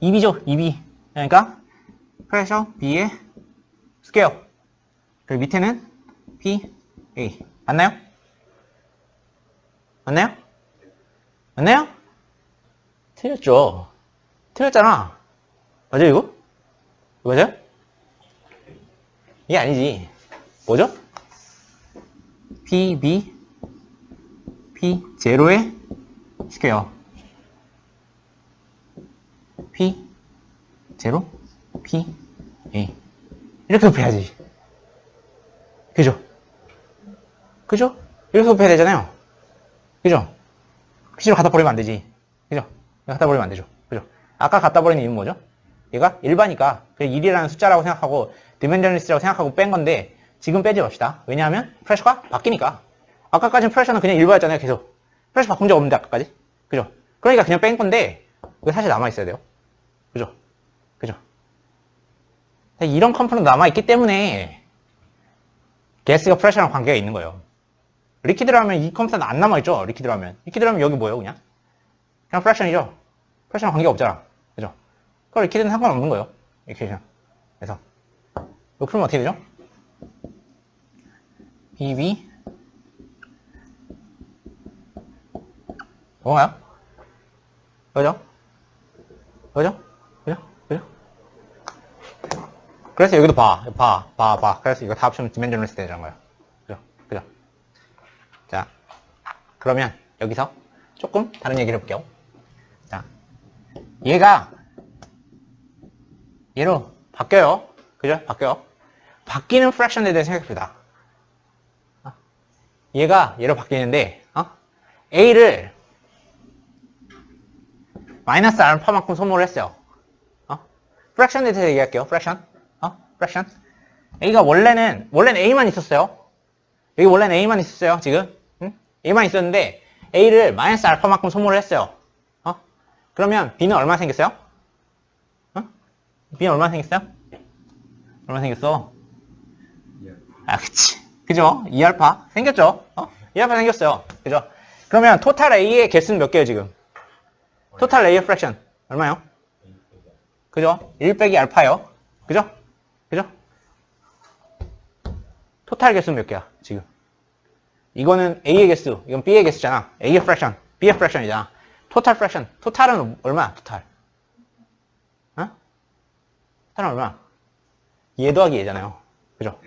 EB죠, EB. 그러니까 프레셔 B의 스퀘어. 그리고 밑에는 P, A. 맞나요? 틀렸죠. 틀렸잖아. 맞아요, 이거? 맞아요? 이게 아니지. 뭐죠? PB, P0의 스퀘어. P 제로 P A 이렇게 곱해야지. 그죠? 그죠? 이렇게 곱해야 되잖아요. 그죠? C로 갖다 버리면 안 되지. 그죠? 갖다 버리면 안 되죠. 그죠? 아까 갖다 버린 이유는 뭐죠? 얘가 일반이니까 그냥 1이라는 숫자라고 생각하고 디멘전리스라고 생각하고 뺀 건데 지금 빼지 맙시다. 왜냐하면 프레셔가 바뀌니까. 아까까지는 프레셔는 그냥 1바였잖아요. 계속. 프레셔 바꾼 적 없는데 아까까지. 그죠? 그러니까 그냥 뺀 건데 이거 사실 남아있어야 돼요. 그죠? 그죠? 이런 컴포넌트 남아있기 때문에 가스가 프레셔랑 관계가 있는 거예요. 리퀴드라면 이 컴포넌트 안 남아있죠? 리퀴드라면 여기 뭐예요? 그냥 프랙션이죠? 프랙션랑 관계가 없잖아. 그죠? 그럼 리퀴드는 상관없는 거예요. 이렇게 그래서 이거 풀면 어떻게 되죠? PV 뭐가요? 그죠? 그죠? 그죠? 그죠? 그래서 여기도 봐. 그래서 이거 다 합치면 디멘전리스 되는 거예요. 그죠? 그죠? 자, 그러면 여기서 조금 다른 얘기를 해볼게요. 자, 얘가 얘로 바뀌어요. 그죠? 바뀌어요. 바뀌는 프랙션에 대해 생각해봅시다. 얘가 얘로 바뀌는데 A를 마이너스 알파만큼 소모를 했어요. 프랙션에 대해서 얘기할게요. 프랙션. A가 원래는 A만 있었어요. 여기 원래는 A만 있었어요. 지금 A만 있었는데 A를 마이너스 알파만큼 소모를 했어요. 그러면 B는 얼마 생겼어요? B는 얼마 생겼어요? 얼마 생겼어? 그치. 그죠? 2알파 생겼죠? 2알파 생겼어요. 그죠? 그러면 토탈 A의 개수는 몇 개예요, 지금? 토탈 A의 프랙션 얼마요? 그죠? 1 빼기 알파요. 그죠? 그죠? 토탈 개수는 몇 개야, 지금? 이거는 A의 개수, 이건 B의 개수잖아. A의 프랙션, B의 프랙션이잖아. 토탈 프랙션. 토탈은 얼마야, 토탈? 토탈은 얼마야? 얘 더하기 얘잖아요. 그죠?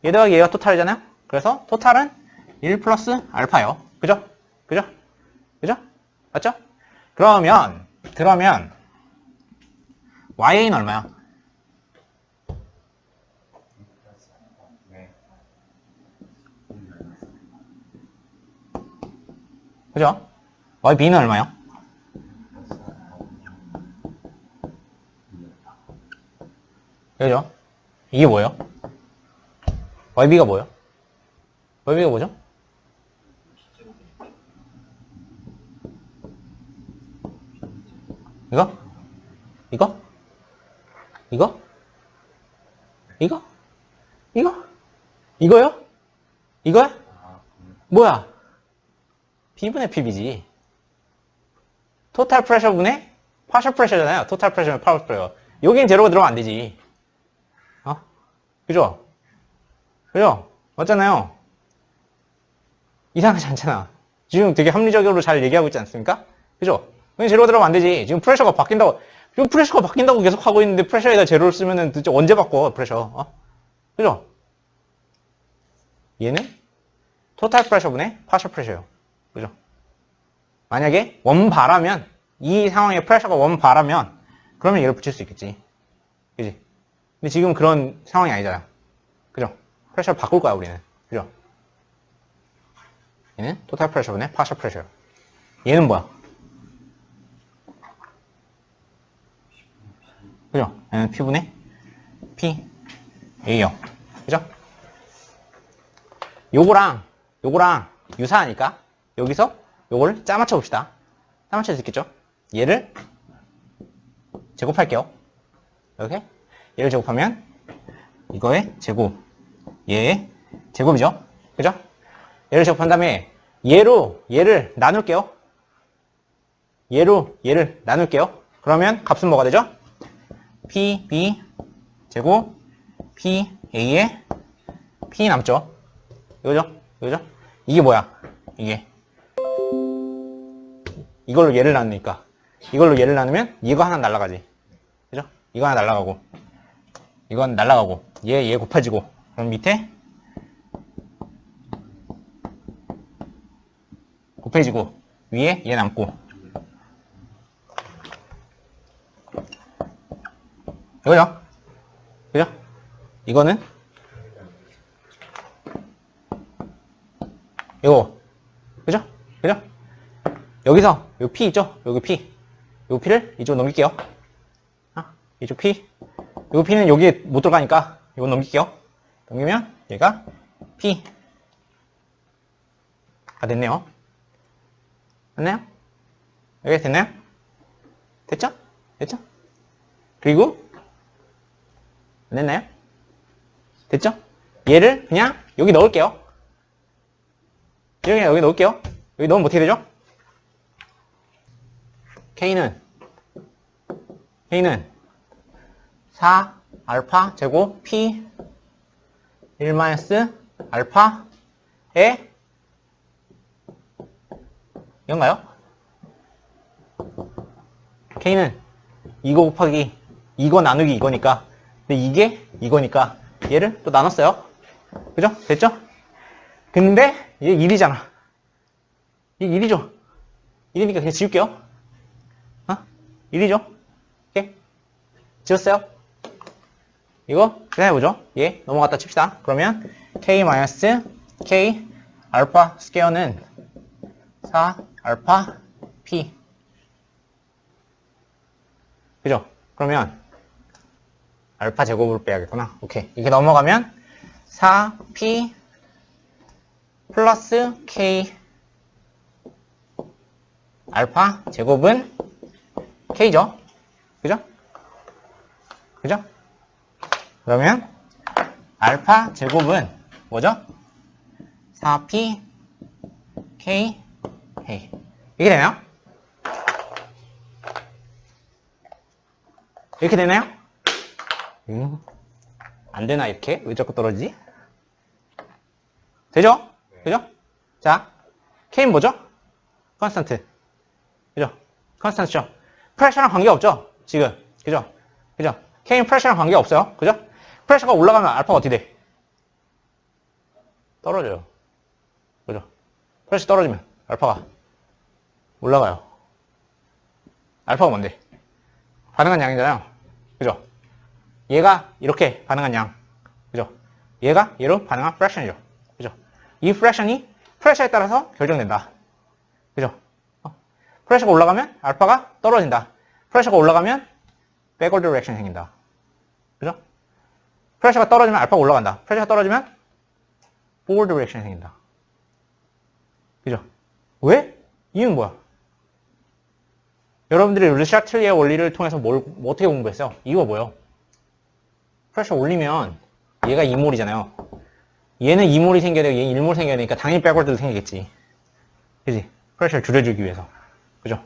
얘 더하기 얘가 토탈이잖아요? 그래서 토탈은 1 플러스 알파요. 그죠? 그죠? 그죠? 맞죠? 그러면 YA는 얼마야? 그죠? YB는 얼마요? 그죠? 이게 뭐예요? YB가 뭐예요? YB가 뭐죠? 이거? 이거? 이거? 이거? 이거? 이거요? 이거야? 뭐야? P분의 PB지. 토탈 프레셔 분의 파셜 프레셔잖아요. 토탈 프레셔는 파셜 프레셔. 여긴 제로가 들어가면 안 되지. 그죠? 그죠? 맞잖아요. 이상하지 않잖아. 지금 되게 합리적으로 잘 얘기하고 있지 않습니까? 그죠? 여긴 제로가 들어가면 안 되지. 지금 프레셔가 바뀐다고 계속 하고 있는데 프레셔에다 제로를 쓰면은 도대체 언제 바꿔, 프레셔? 그죠? 얘는 토탈 프레셔분의 파셜 프레셔예요. 그죠? 만약에 원바라면, 이 상황에 프레셔가 원바라면, 그러면 얘를 붙일 수 있겠지. 그지? 근데 지금 그런 상황이 아니잖아. 그죠? 프레셔를 바꿀 거야, 우리는. 그죠? 얘는 토탈 프레셔분의 파셜 프레셔. 얘는 뭐야? 그죠? 얘는 P분의 P, A요. 그죠? 요거랑 유사하니까, 여기서 요거를 짜맞춰 봅시다. 짜맞춰 줄 수 있겠죠? 얘를 제곱할게요. 이렇게. 얘를 제곱하면, 이거의 제곱, 얘의 제곱이죠? 그죠? 얘를 제곱한 다음에, 얘를 나눌게요. 얘를 나눌게요. 그러면 값은 뭐가 되죠? PB 제곱 PA의 P 남죠? 이거죠? 이게 뭐야? 이걸로 얘를 나누니까. 이걸로 얘를 나누면 이거 하나 날아가지. 그죠? 이거 하나 날아가고. 이건 날아가고. 얘 곱해지고. 그럼 밑에 곱해지고. 위에 얘 남고. 이거죠? 그죠? 이거는 이거 그죠? 그죠? 여기서 요 P 있죠? 여기 P 요 P를 이쪽으로 넘길게요. 이쪽 P 요 P는 여기에 못 들어가니까 이거 넘길게요. 넘기면 얘가 P가 됐네요. 됐나요? 여기 됐나요? 됐죠? 됐죠? 그리고 안 됐나요? 됐죠? 얘를 그냥 여기 넣을게요. 그냥 여기 넣을게요. 여기 넣으면 어떻게 되죠? K는 4 알파 제곱 P 1 마이너스 알파에 이건가요? K는 이거 곱하기 이거 나누기 이거니까 근데 이게 이거니까 얘를 또 나눴어요. 그죠? 됐죠? 근데 얘 1이잖아. 얘 1이죠? 1이니까 그냥 지울게요. 1이죠? 오케이? 지웠어요? 이거 계산해보죠. 얘 넘어갔다 칩시다. 그러면 K 마이너스 K 알파 스퀘어는 4 알파 P 그죠? 그러면 알파 제곱으로 빼야겠구나. 오케이. 이렇게 넘어가면 4P 플러스 K 알파 제곱은 K죠? 그죠? 그죠? 그러면 알파 제곱은 뭐죠? 4P K K 이렇게 되나요? 이렇게 되나요? 안 되나 이렇게? 왜 자꾸 떨어지지? 되죠? 그죠? 자, K는 뭐죠? 컨스턴트. 그죠? 컨스턴트죠? 프레셔랑 관계없죠? 지금. 그죠? 그죠? K는 프레셔랑 관계없어요. 그죠? 프레셔가 올라가면 알파가 어떻게 돼? 떨어져요. 그죠? 프레셔 떨어지면 알파가 올라가요. 알파가 뭔데? 반응한 양이잖아요. 그죠? 얘가 이렇게 반응한 양. 그죠? 얘가 얘로 반응한 프랙션이죠. 그죠? 이 프랙션이 프레셔에 따라서 결정된다. 그죠? 프레셔가 올라가면 알파가 떨어진다. 프레셔가 올라가면 백워드 리액션이 생긴다. 그죠? 프레셔가 떨어지면 알파가 올라간다. 프레셔가 떨어지면 포워드 리액션이 생긴다. 그죠? 왜? 이유는 뭐야? 여러분들이 르샤틀리의 원리를 통해서 뭐 어떻게 공부했어요? 이유가 뭐예요? 프레셔 올리면 얘가 2몰이잖아요. 얘는 2몰이 생겨야 되고 얘는 1몰 생겨야 되니까 당연히 백워드도 생기겠지. 그지? 프레셔를 줄여주기 위해서. 그죠?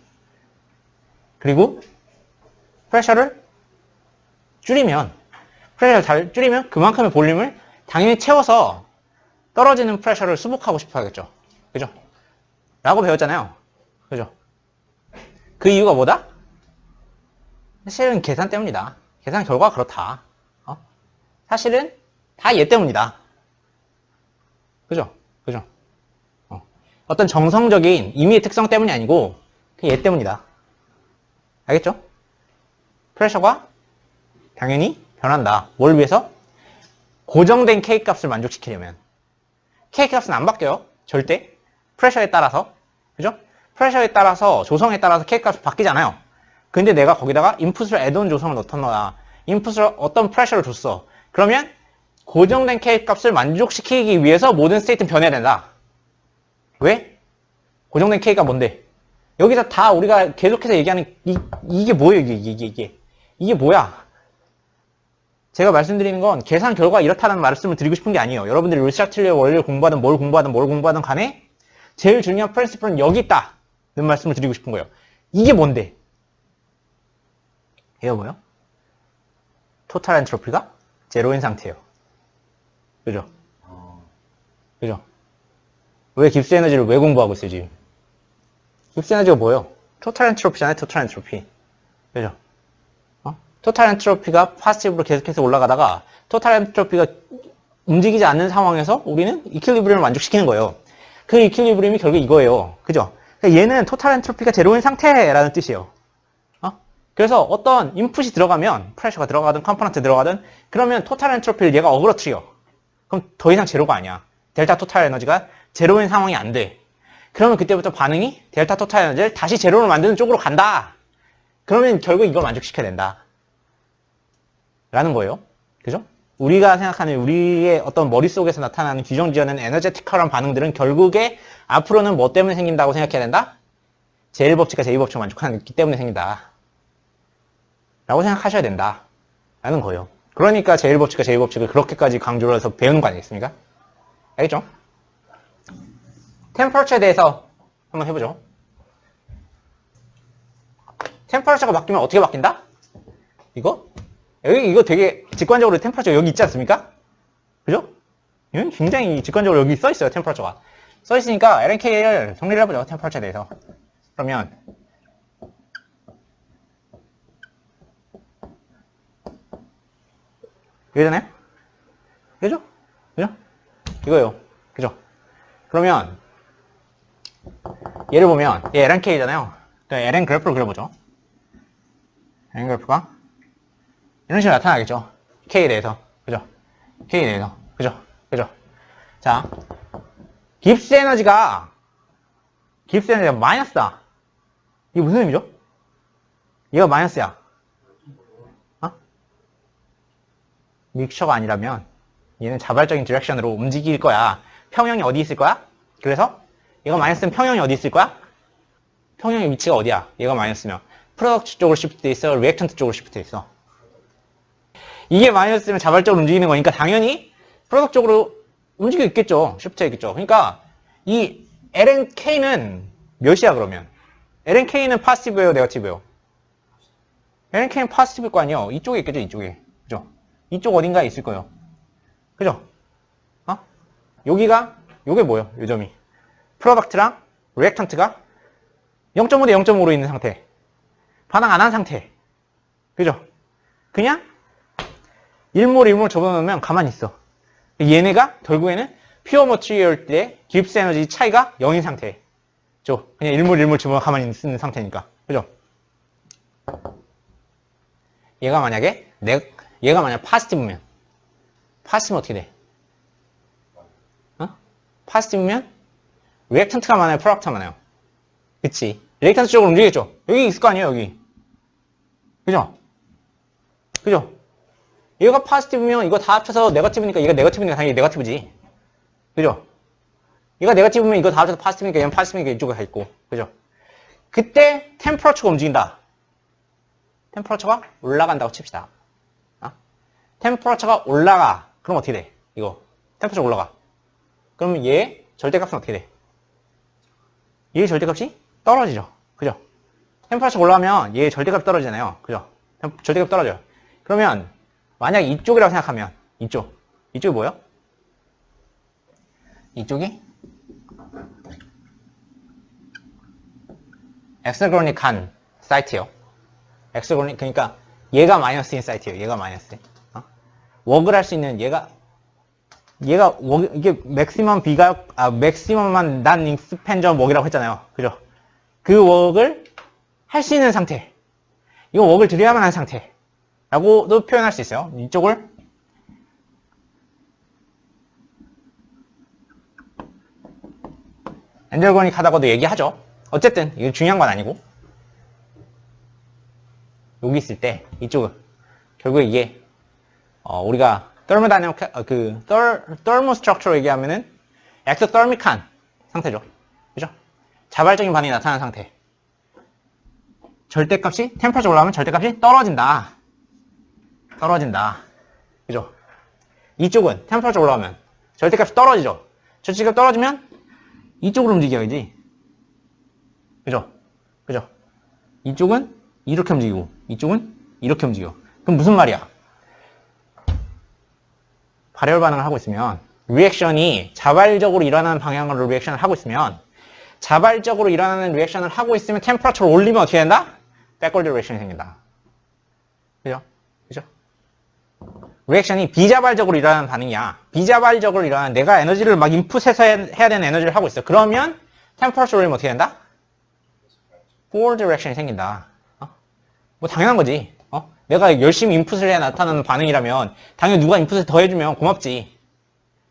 그리고 프레셔를 줄이면 프레셔를 잘 줄이면 그만큼의 볼륨을 당연히 채워서 떨어지는 프레셔를 수복하고 싶어 하겠죠. 그죠? 라고 배웠잖아요. 그죠? 그 이유가 뭐다? 사실은 계산 때문이다. 계산 결과가 그렇다. 사실은 다 얘 때문이다. 그죠? 그죠? 어떤 정성적인 임의의 특성 때문이 아니고 그냥 얘 때문이다. 알겠죠? 프레셔가 당연히 변한다. 뭘 위해서? 고정된 K 값을 만족시키려면. K 값은 안 바뀌어요. 절대. 프레셔에 따라서. 그죠? 프레셔에 따라서, 조성에 따라서 K 값이 바뀌잖아요. 근데 내가 거기다가 인풋을 애드온 조성을 넣던거나 인풋을 어떤 프레셔를 줬어. 그러면 고정된 K 값을 만족시키기 위해서 모든 스테이트는 변해야 된다. 왜? 고정된 K가 뭔데? 여기서 다 우리가 계속해서 얘기하는 이게 뭐예요? 이게 뭐야? 제가 말씀드리는 건 계산 결과 이렇다는 말씀을 드리고 싶은 게 아니에요. 여러분들이 르샤틀리의 원리를 공부하든 뭘 공부하든 간에 제일 중요한 프린시플은 여기 있다는 말씀을 드리고 싶은 거예요. 이게 뭔데? 이거 뭐요? 토탈 엔트로피가 제로인 상태예요. 그죠? 그죠? 왜 깁스 에너지를 왜 공부하고 있어요, 지금? 깁스 에너지가 뭐예요? 토탈 엔트로피잖아요, 토탈 엔트로피. 그죠? 토탈 엔트로피가 파시티브로 계속해서 올라가다가 토탈 엔트로피가 움직이지 않는 상황에서 우리는 이퀄리브리움을 만족시키는 거예요. 그 이퀄리브리움이 결국 이거예요. 그죠? 그러니까 얘는 토탈 엔트로피가 제로인 상태라는 뜻이에요. 그래서 어떤 인풋이 들어가면 프레셔가 들어가든 컴포넌트 들어가든 그러면 토탈 엔트로피를 얘가 어그러뜨려. 그럼 더 이상 제로가 아니야. 델타 토탈 에너지가 제로인 상황이 안 돼. 그러면 그때부터 반응이 델타 토탈 에너지를 다시 제로로 만드는 쪽으로 간다. 그러면 결국 이걸 만족시켜야 된다. 라는 거예요. 그죠? 우리가 생각하는 우리의 어떤 머릿속에서 나타나는 규정지어낸 에너제티컬한 반응들은 결국에 앞으로는 뭐 때문에 생긴다고 생각해야 된다? 제1법칙과 제2법칙을 만족하기 때문에 생긴다. 라고 생각하셔야 된다. 라는 거예요. 그러니까 제1법칙과 제2법칙을 그렇게까지 강조를 해서 배우는 거 아니겠습니까? 알겠죠? 템퍼러처에 대해서 한번 해보죠. 템퍼러처가 바뀌면 어떻게 바뀐다? 이거 되게 직관적으로 템퍼러처가 여기 있지 않습니까? 그죠? 이건 굉장히 직관적으로 여기 써 있어요, 템퍼러처가. 써 있으니까 LNK를 정리를 해보죠, 템퍼러처에 대해서. 그러면 이거잖아요? 그죠? 그죠? 이거요. 그죠? 그러면 얘를 보면 얘 LNK잖아요. LN 그래프를 그려보죠. LN 그래프가 이런 식으로 나타나겠죠. K에 대해서. 그죠? K에 대해서. 그죠? 그죠? 자, 깁스 에너지가 마이너스다. 이게 무슨 의미죠? 얘가 마이너스야. 믹셔가 아니라면 얘는 자발적인 디렉션으로 움직일 거야. 평형이 어디 있을 거야? 그래서 얘가 마이너스면 평형이 어디 있을 거야? 평형의 위치가 어디야? 얘가 마이너스면 프로덕트 쪽으로 시프트 돼 있어? 리액턴트 쪽으로 시프트 돼 있어? 이게 마이너스면 자발적으로 움직이는 거니까 당연히 프로덕트 쪽으로 움직이고 있겠죠. 시프트해 있겠죠. 그러니까 이 LNK는 몇이야 그러면? LNK는 파시티브예요, 네거티브예요? LNK는 파시티브일 거 아니에요. 이쪽에 있겠죠, 이쪽에. 그죠? 이쪽 어딘가에 있을 거예요. 그죠? 요게 뭐예요? 요 점이. 프로덕트랑 리액턴트가 0.5 대 0.5로 있는 상태. 반응 안 한 상태. 그죠? 그냥 1몰 접어놓으면 가만히 있어. 얘네가 결국에는 퓨어 머티리얼 때 깁스 에너지 차이가 0인 상태. 그냥 1몰 집어넣으면 가만히 있는 상태니까. 그죠? 얘가 만약 파시티브면 어떻게 돼? 파시티브면 리액턴트가 많아요, 프로덕트가 많아요? 그치? 리액턴트 쪽으로 움직이겠죠? 여기 있을 거 아니에요, 여기. 그죠? 그죠? 얘가 파시티브면 이거 다 합쳐서 네거티브니까 얘가 네거티브니까 당연히 네거티브지. 그죠? 얘가 네거티브면 이거 다 합쳐서 파시티브니까 얘는 파시티브니까 이쪽에 가 있고. 그죠? 그때 템퍼러처가 움직인다. 템퍼러처가 올라간다고 칩시다. 템퍼러처가 올라가. 그럼 어떻게 돼? 템퍼러처가 올라가. 그러면 얘 절대값은 어떻게 돼? 얘 절대값이 떨어지죠. 그죠? 템퍼러처가 올라가면 얘 절대값이 떨어지잖아요. 그죠? 절대값 떨어져요. 그러면 만약 이쪽이라고 생각하면 이쪽이 뭐예요? 이쪽이 엑스그로닉한 사이트예요. 엑스그로닉 그러니까 얘가 마이너스인 사이트예요. 얘가 마이너스. 웍을 할 수 있는 이게 맥시멈 맥시멈만 난 익스펜전 웍이라고 했잖아요. 그죠? 그 웍을 할 수 있는 상태. 이거 웍을 들여야만 하는 상태라고도 표현할 수 있어요. 이쪽을 엔젤고닉하다고도 얘기하죠. 어쨌든 이거 중요한 건 아니고 여기 있을 때 이쪽은 결국에 이게 우리가 thermodynamic thermal structure로 얘기하면은 exothermic한 상태죠. 그죠? 자발적인 반응이 나타나는 상태. 절대값이 템퍼러처 올라가면 절대값이 떨어진다. 그죠? 이쪽은 템퍼러처 올라가면 절대값이 떨어지죠. 절대값 떨어지면 이쪽으로 움직여야지. 그죠? 이쪽은 이렇게 움직이고 이쪽은 이렇게 움직여. 그럼 무슨 말이야? 발열 반응을 하고 있으면 리액션이 자발적으로 일어나는 방향으로 리액션을 하고 있으면 자발적으로 일어나는 리액션을 하고 있으면 템퍼러처를 올리면 어떻게 된다? 백월드 리액션이 생긴다. 그죠? 리액션이 비자발적으로 일어나는 반응이야. 비자발적으로 일어나는 내가 에너지를 막 인풋해서 해야 되는 에너지를 하고 있어. 그러면 템퍼러처를 올리면 어떻게 된다? forward 리액션이 생긴다. 뭐 당연한 거지. 내가 열심히 인풋을 해야 나타나는 반응이라면 당연히 누가 인풋을 더 해주면 고맙지.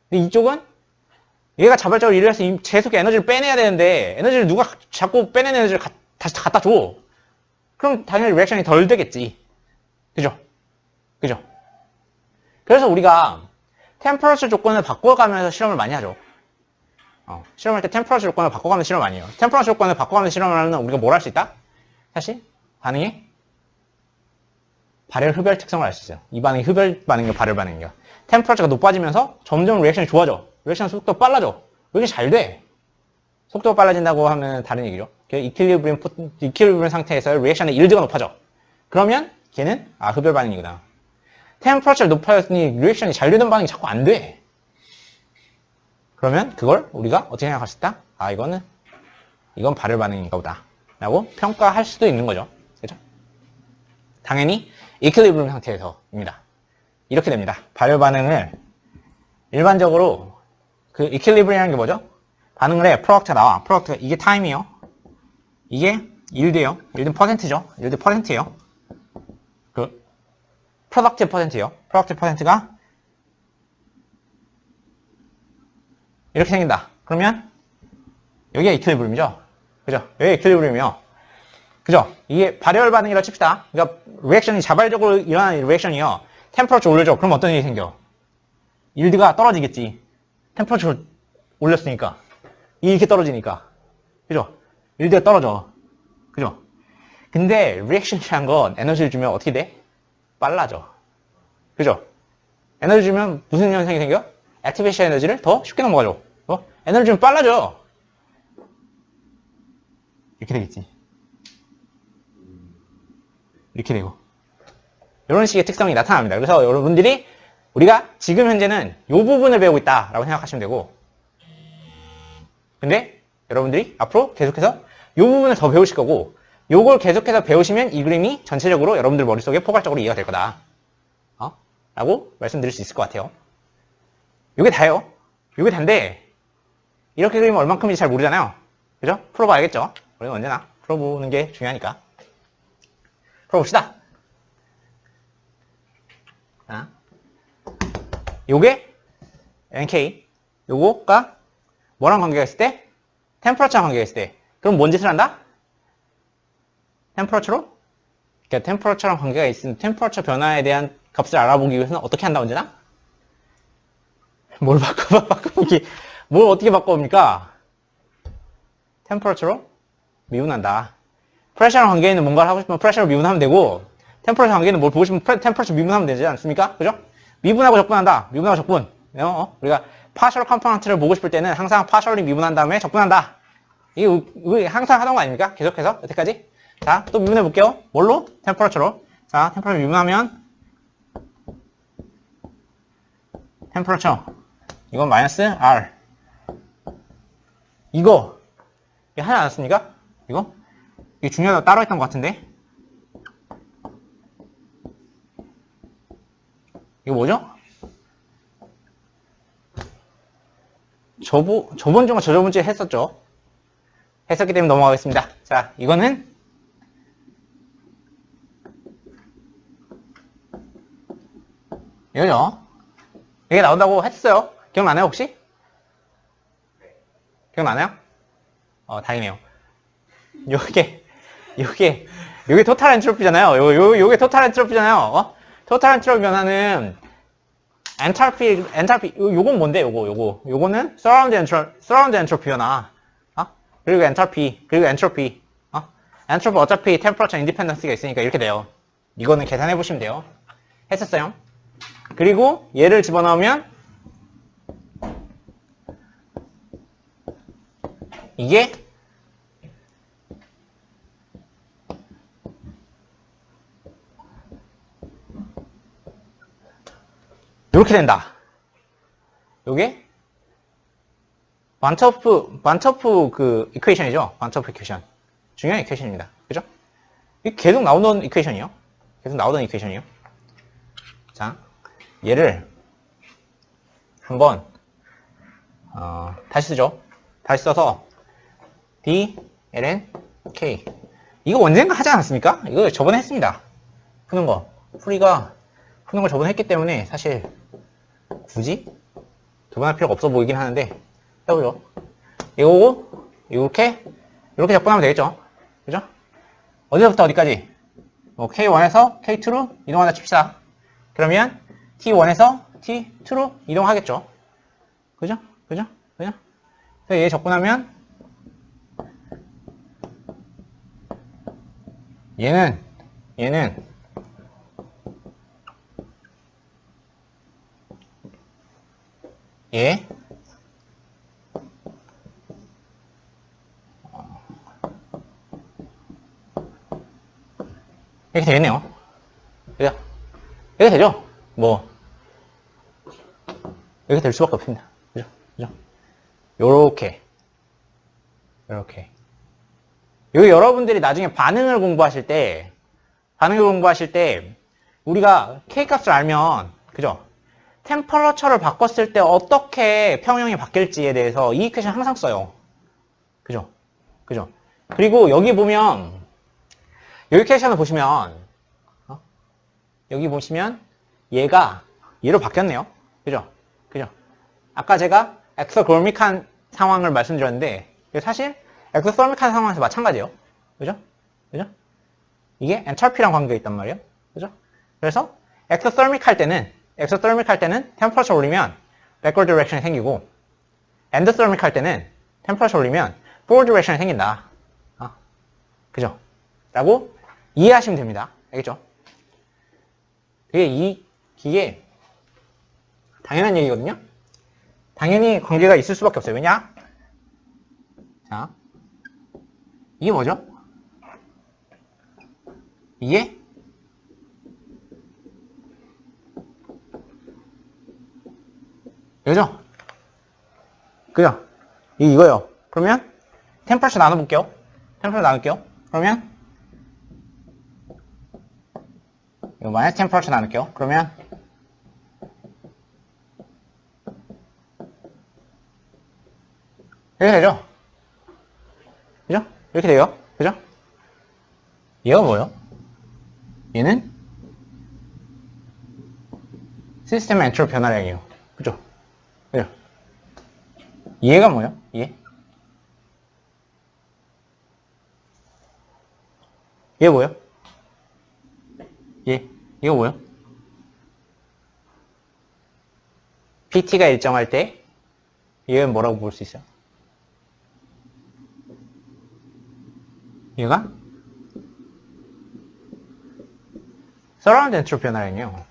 근데 이쪽은 얘가 자발적으로 일을 해서 계속 에너지를 빼내야 되는데 에너지를 누가 자꾸 빼낸 에너지를 다시 갖다 줘. 그럼 당연히 리액션이 덜 되겠지. 그죠? 그죠? 그래서 우리가 템퍼러처 조건을 바꿔가면서 실험을 많이 하죠. 실험할 때 템퍼러처 조건을 바꿔가면서 실험을 많이 해요. 템퍼러처 조건을 바꿔가면서 실험을 하면 우리가 뭘 할 수 있다? 사실 반응의 발열 흡열 특성을 알 수 있어요. 이 반응이 흡열 반응이요, 발열 반응이요. 템퍼러처가 높아지면서 점점 리액션이 좋아져. 리액션 속도가 빨라져. 왜 이렇게 잘 돼? 속도가 빨라진다고 하면 다른 얘기죠. 이퀄리브리움 상태에서 리액션의 일드가 높아져. 그러면 걔는 흡열 반응이구나. 템퍼러처를 높아졌으니 리액션이 잘 되는 반응이 자꾸 안 돼. 그러면 그걸 우리가 어떻게 생각할 수 있다? 이건 발열 반응인가 보다. 라고 평가할 수도 있는 거죠. 그죠? 당연히 이퀄리브리움 상태에서입니다. 이렇게 됩니다. 발열 반응을 일반적으로 그 이퀄리브리움이라는 게 뭐죠? 반응을 해. 프로덕트가 나와. 프로덕트가 이게 타임이에요. 이게 일드예요. 일드는 퍼센트죠. 일드 퍼센트예요. 그 프로덕트 퍼센트예요. 프로덕트 퍼센트가 이렇게 생긴다. 그러면 여기가 이퀄리브리움이죠. 그죠? 여기가 이퀄리브리움이요. 그죠? 이게 발열 반응이라고 칩시다. 그러니까 리액션이 자발적으로 일어나는 리액션이요. 템퍼러처 올려줘. 그럼 어떤 일이 생겨? 일드가 떨어지겠지. 템퍼러처 올렸으니까. 이렇게 떨어지니까. 그죠? 일드가 떨어져. 그죠? 근데 리액션이란 건 에너지를 주면 어떻게 돼? 빨라져. 그죠? 에너지 주면 무슨 현상이 생겨? 액티베이션 에너지를 더 쉽게 넘어가죠. 에너지 주면 빨라져. 이렇게 되겠지. 이렇게 되고. 이런 식의 특성이 나타납니다. 그래서 여러분들이 우리가 지금 현재는 이 부분을 배우고 있다라고 생각하시면 되고, 근데 여러분들이 앞으로 계속해서 이 부분을 더 배우실 거고, 요걸 계속해서 배우시면 이 그림이 전체적으로 여러분들 머릿속에 포괄적으로 이해가 될 거다. 라고 말씀드릴 수 있을 것 같아요. 요게 다예요. 요게 다인데, 이렇게 그리면 얼만큼인지 잘 모르잖아요. 그죠? 풀어봐야겠죠? 우리는 언제나 풀어보는 게 중요하니까. 풀어봅시다. 자, 요게 NK, 요거가 뭐랑 관계가 있을 때? 템퍼러처랑 관계가 있을 때. 그럼 뭔 짓을 한다? 템퍼러처로? 그러니까 템퍼러처랑 관계가 있으면 템퍼러처 변화에 대한 값을 알아보기 위해서는 어떻게 한다, 언제나? 뭘 바꿔보기. 뭘 어떻게 바꿔봅니까? 템퍼러처로 미분한다. 프레셔랑 관계 있는 뭔가를 하고 싶으면 프레셔로 미분하면 되고, 템퍼러처 관계 있는 뭘 보고 싶으면 템퍼러처 미분하면 되지 않습니까? 그죠? 미분하고 적분한다. 미분하고 적분. 우리가 파셜 컴포넌트를 보고 싶을 때는 항상 파셜리 미분한 다음에 적분한다. 이게 우리 항상 하던 거 아닙니까? 계속해서 여태까지. 자, 또 미분해 볼게요. 뭘로? 템퍼러처로. 자, 템퍼러처 미분하면 템퍼러처. 이건 마이너스 R. 이거 하지 않았습니까? 이게 중요하다고 따로 했던 것 같은데. 이거 뭐죠? 저번 주가 저번 주에 했었죠. 했었기 때문에 넘어가겠습니다. 자, 이거는 이거죠. 이게 나온다고 했어요. 기억나나요, 혹시? 기억나나요? 다행이네요. 요게 토탈 엔트로피잖아요. 요게 토탈 엔트로피잖아요. 토탈 엔트로피 변화는 엔탈피, 요건 뭔데, 요거는 서라운드 엔트로피 변화. 그리고 엔탈피, 그리고 엔트로피. 엔트로피 어차피 템퍼러처 인디펜던스가 있으니까 이렇게 돼요. 이거는 계산해 보시면 돼요. 했었어요. 그리고 얘를 집어넣으면 이게 이렇게 된다. 요게 반터프 그 이퀘이션이죠. 반터프 이퀘이션. 중요한 이퀘이션입니다. 그죠? 이게 계속 나오던 이퀘이션이요. 자, 얘를 한번 다시 쓰죠. 다시 써서 D, ln, K 이거 언젠가 하지 않았습니까? 이거 저번에 했습니다. 푸는 거. 푸는 걸 저번에 했기 때문에 사실 굳이 두 번 할 필요가 없어 보이긴 하는데 해보죠. 이거고 이렇게 접근하면 되겠죠. 그죠? 어디서부터 어디까지? K1에서 K2로 이동한다 칩시다. 그러면 T1에서 T2로 이동하겠죠. 그죠? 그래서 얘 접근하면 얘는 얘 이렇게 되겠네요. 그죠? 이렇게 되죠? 뭐 이렇게 될 수밖에 없습니다. 그죠? 요렇게 여기 여러분들이 나중에 반응을 공부하실 때 우리가 K값을 알면 그죠? 템퍼러처를 바꿨을 때 어떻게 평형이 바뀔지에 대해서 이 이퀘이션 항상 써요. 그죠? 그리고 여기 보면 여기 이퀘이션을 보시면 여기 보시면 얘가 얘로 바뀌었네요. 그죠? 아까 제가 엑소그로믹한 상황을 말씀드렸는데 사실 엑소소믹한 상황에서 마찬가지예요. 그죠? 이게 엔탈피랑 관계가 있단 말이에요. 그죠? 그래서 엑소소믹 할 때는 템퍼러처 올리면 backward direction이 생기고 엔도소믹 할 때는 템퍼러처 올리면 forward direction이 생긴다. 그죠? 라고 이해하시면 됩니다. 알겠죠? 이게 당연한 얘기거든요. 당연히 관계가 있을 수밖에 없어요. 왜냐? 자, 이게 뭐죠? 이게 그죠? 이거요. 그러면 템퍼러처 나눠볼게요. 그러면 이거 마이너스 템퍼러처 나눌게요. 그러면 이렇게 되죠? 그죠? 이렇게 돼요. 그죠? 얘가 뭐예요? 얘는 시스템 엔트로피 변화량이에요. 그죠? 얘가 뭐예요? 얘 뭐예요? 얘가 뭐예요? PT가 일정할 때 얘는 뭐라고 볼 수 있어요? 얘가 서라운드 엔트로피 변화량이에요.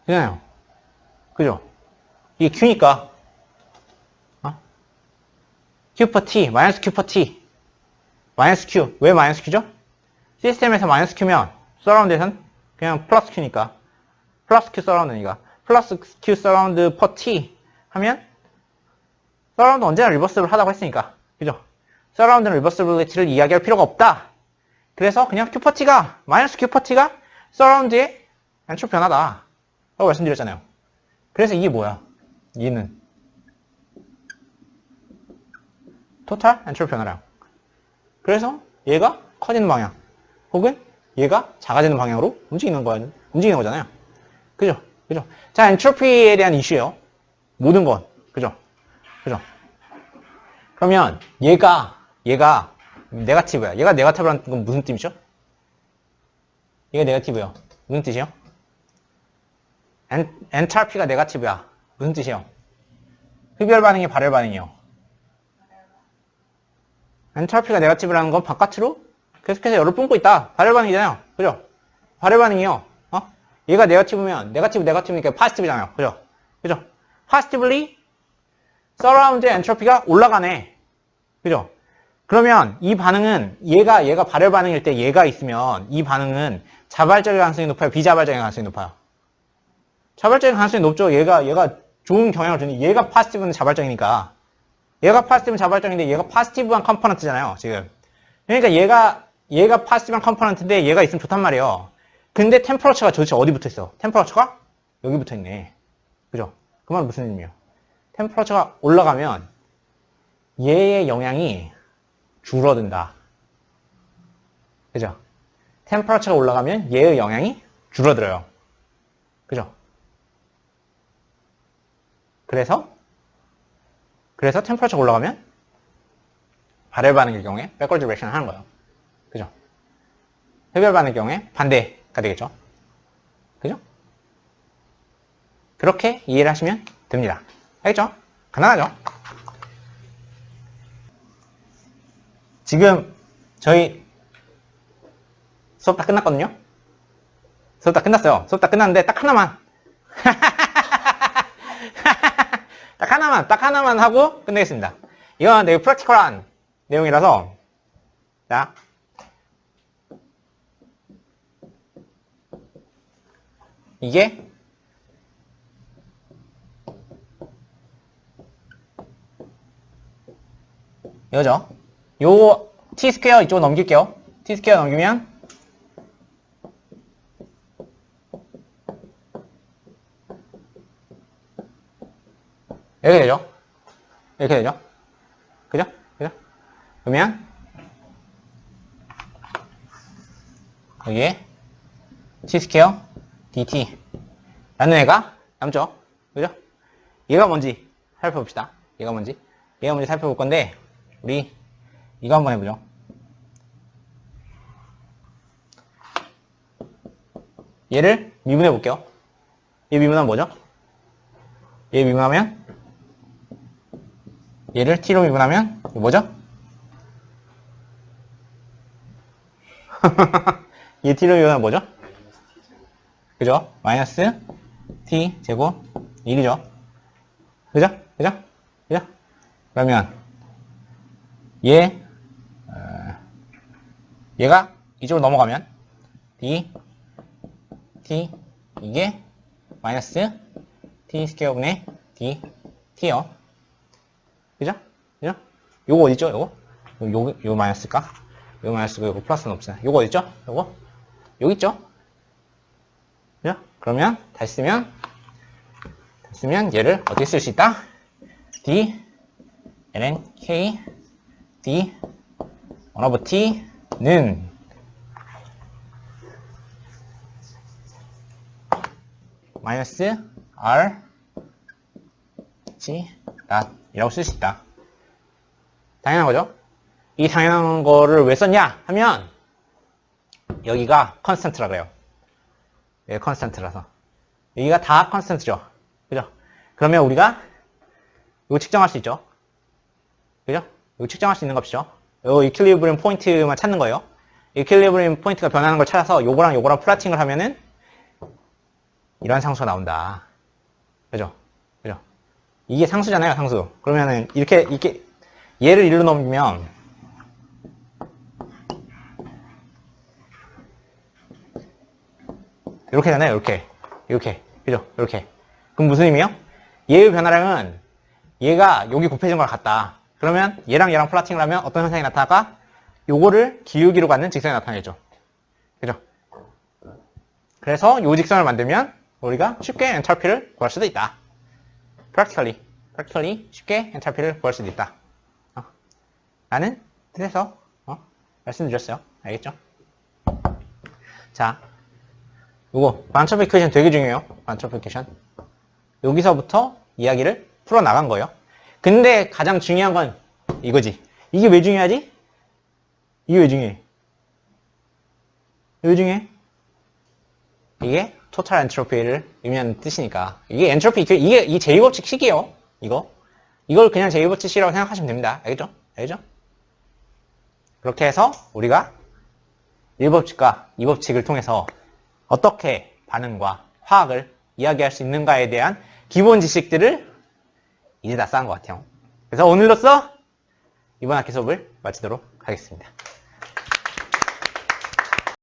그잖아요. 그죠? 이게 Q니까 Q per T, 마이너스 Q per T 마이너스 Q. 왜 마이너스 Q죠? 시스템에서 마이너스 Q면 서라운드에서는 그냥 플러스 Q니까 플러스 Q 서라운드니까 플러스 Q 서라운드 per T 하면 서라운드 언제나 리버스블 하다고 했으니까 그죠? 서라운드는 리버스빌리티를 이야기할 필요가 없다. 그래서 그냥 Q per T가 마이너스 Q per T가 서라운드의 엔트로피 변화다 라고 말씀드렸잖아요. 그래서 이게 뭐야? 얘는 토탈 엔트로피 변화량. 그래서 얘가 커지는 방향 혹은 얘가 작아지는 방향으로 움직이는 거잖아요. 그죠? 자, 엔트로피에 대한 이슈예요. 모든 건. 그죠? 그러면 얘가 네거티브야. 얘가 네거티브라는 건 무슨 뜻이죠? 얘가 네거티브예요. 무슨 뜻이에요? 엔탈피가 네거티브야. 무슨 뜻이에요? 흡열 반응이 발열 반응이에요. 엔탈피가 네거티브라는 건 바깥으로 계속해서 열을 뿜고 있다. 발열 반응이잖아요. 그죠? 발열 반응이에요. 얘가 네거티브니까 파지티브잖아요. 그죠? 파지티브리 서라운드 엔트로피가 올라가네. 그죠? 그러면 이 반응은 얘가 발열 반응일 때 얘가 있으면 이 반응은 자발적인 가능성이 높아요? 비자발적인 가능성이 높아요? 자발적인 가능성이 높죠. 얘가 좋은 경향을 주는 얘가 파지티브는 자발적이니까 얘가 파지티브는 자발적인데 얘가 파지티브한 컴포넌트잖아요. 지금 그러니까 얘가 파지티브한 컴포넌트인데 얘가 있으면 좋단 말이에요. 근데 템퍼러처가 도대체 어디 붙어 있어? 템퍼러처가 여기 붙어 있네. 그죠? 그 말은 무슨 의미예요? 템퍼러처가 올라가면 얘의 영향이 줄어든다. 그죠? 템퍼러처가 올라가면 얘의 영향이 줄어들어요. 그죠? 그래서 템퍼러처가 올라가면 발열 반응일 경우에 백월드 디렉션을 하는 거예요. 그죠? 흡열 반응일 경우에 반대가 되겠죠. 그죠? 그렇게 이해를 하시면 됩니다. 알겠죠? 간단하죠? 지금 저희 수업 다 끝났거든요? 수업 다 끝났어요. 수업 다 끝났는데 딱 하나만 딱 하나만 하고 끝내겠습니다. 이건 되게 프랙티컬한 내용이라서 자 이게 이거죠. 요 t² 이쪽으로 넘길게요. t² 넘기면 이렇게 되죠. 이렇게 되죠. 그죠? 그죠? 그러면 여기에 t² dt 라는 애가 남죠. 그죠? 얘가 뭔지 살펴봅시다. 얘가 뭔지 살펴볼 건데 우리 이거 한번 해보죠. 얘를 미분해 볼게요. 얘 미분하면 뭐죠? 얘 미분하면 얘를 t로 미분하면 이거 뭐죠? 얘 t로 미분하면 뭐죠? 그죠? 마이너스 t 제곱 1이죠. 그죠? 그죠? 그죠? 그러면 얘가 이쪽으로 넘어가면 d t 이게 마이너스 t 스퀘어분의 d t요. 그죠? 그죠? 요거 어디죠? 요거 마이너스일까? 요거 마이너스고 요거 플러스는 없잖아. 요거 어디죠? 요거 여기 있죠? 그죠? 그러면 다시 쓰면 얘를 어떻게 쓸 수 있다? d ln k d 1/t는 마이너스 r g 이라고 쓸 수 있다. 당연한 거죠? 이 당연한 거를 왜 썼냐 하면 여기가 컨스턴트라 그래요. 여기 컨스턴트라서 여기가 다 컨스턴트죠. 그죠? 그러면 우리가 이거 측정할 수 있죠. 그죠? 이거 측정할 수 있는 값이죠. 이 이퀄리브리엄 포인트만 찾는 거예요. 이퀄리브리엄 포인트가 변하는 걸 찾아서 요거랑 플라팅을 하면은 이런 상수가 나온다. 그죠? 그죠? 이게 상수잖아요, 상수. 그러면은 이렇게 얘를 일로 넘기면 이렇게 되나요? 이렇게. 그죠? 이렇게. 그럼 무슨 의미요? 얘의 변화량은 얘가 여기 곱해진 거랑 같다. 그러면 얘랑 플라팅을 하면 어떤 현상이 나타날까? 요거를 기울기로 갖는 직선이 나타나겠죠. 그죠? 그래서 요 직선을 만들면 우리가 쉽게 엔탈피를 구할 수도 있다. practically 쉽게 엔탈피를 구할 수도 있다. 라는 뜻에서 말씀드렸어요. 알겠죠? 자, 요거 반트로피 이퀘이션 되게 중요해요. 반트로피 이퀘이션. 여기서부터 이야기를 풀어나간 거예요. 근데 가장 중요한 건 이거지. 이게 왜 중요하지? 이게 왜 중요해? 왜 중요해? 이게 토탈 엔트로피를 의미하는 뜻이니까. 이게 엔트로피 이퀘이션, 이게 이 제2법칙 식이에요. 이걸 그냥 제2법칙 식이라고 생각하시면 됩니다. 알겠죠? 알겠죠? 그렇게 해서 우리가 1법칙과 2법칙을 통해서 어떻게 반응과 화학을 이야기할 수 있는가에 대한 기본 지식들을 이제 다 쌓은 것 같아요. 그래서 오늘로써 이번 학기 수업을 마치도록 하겠습니다.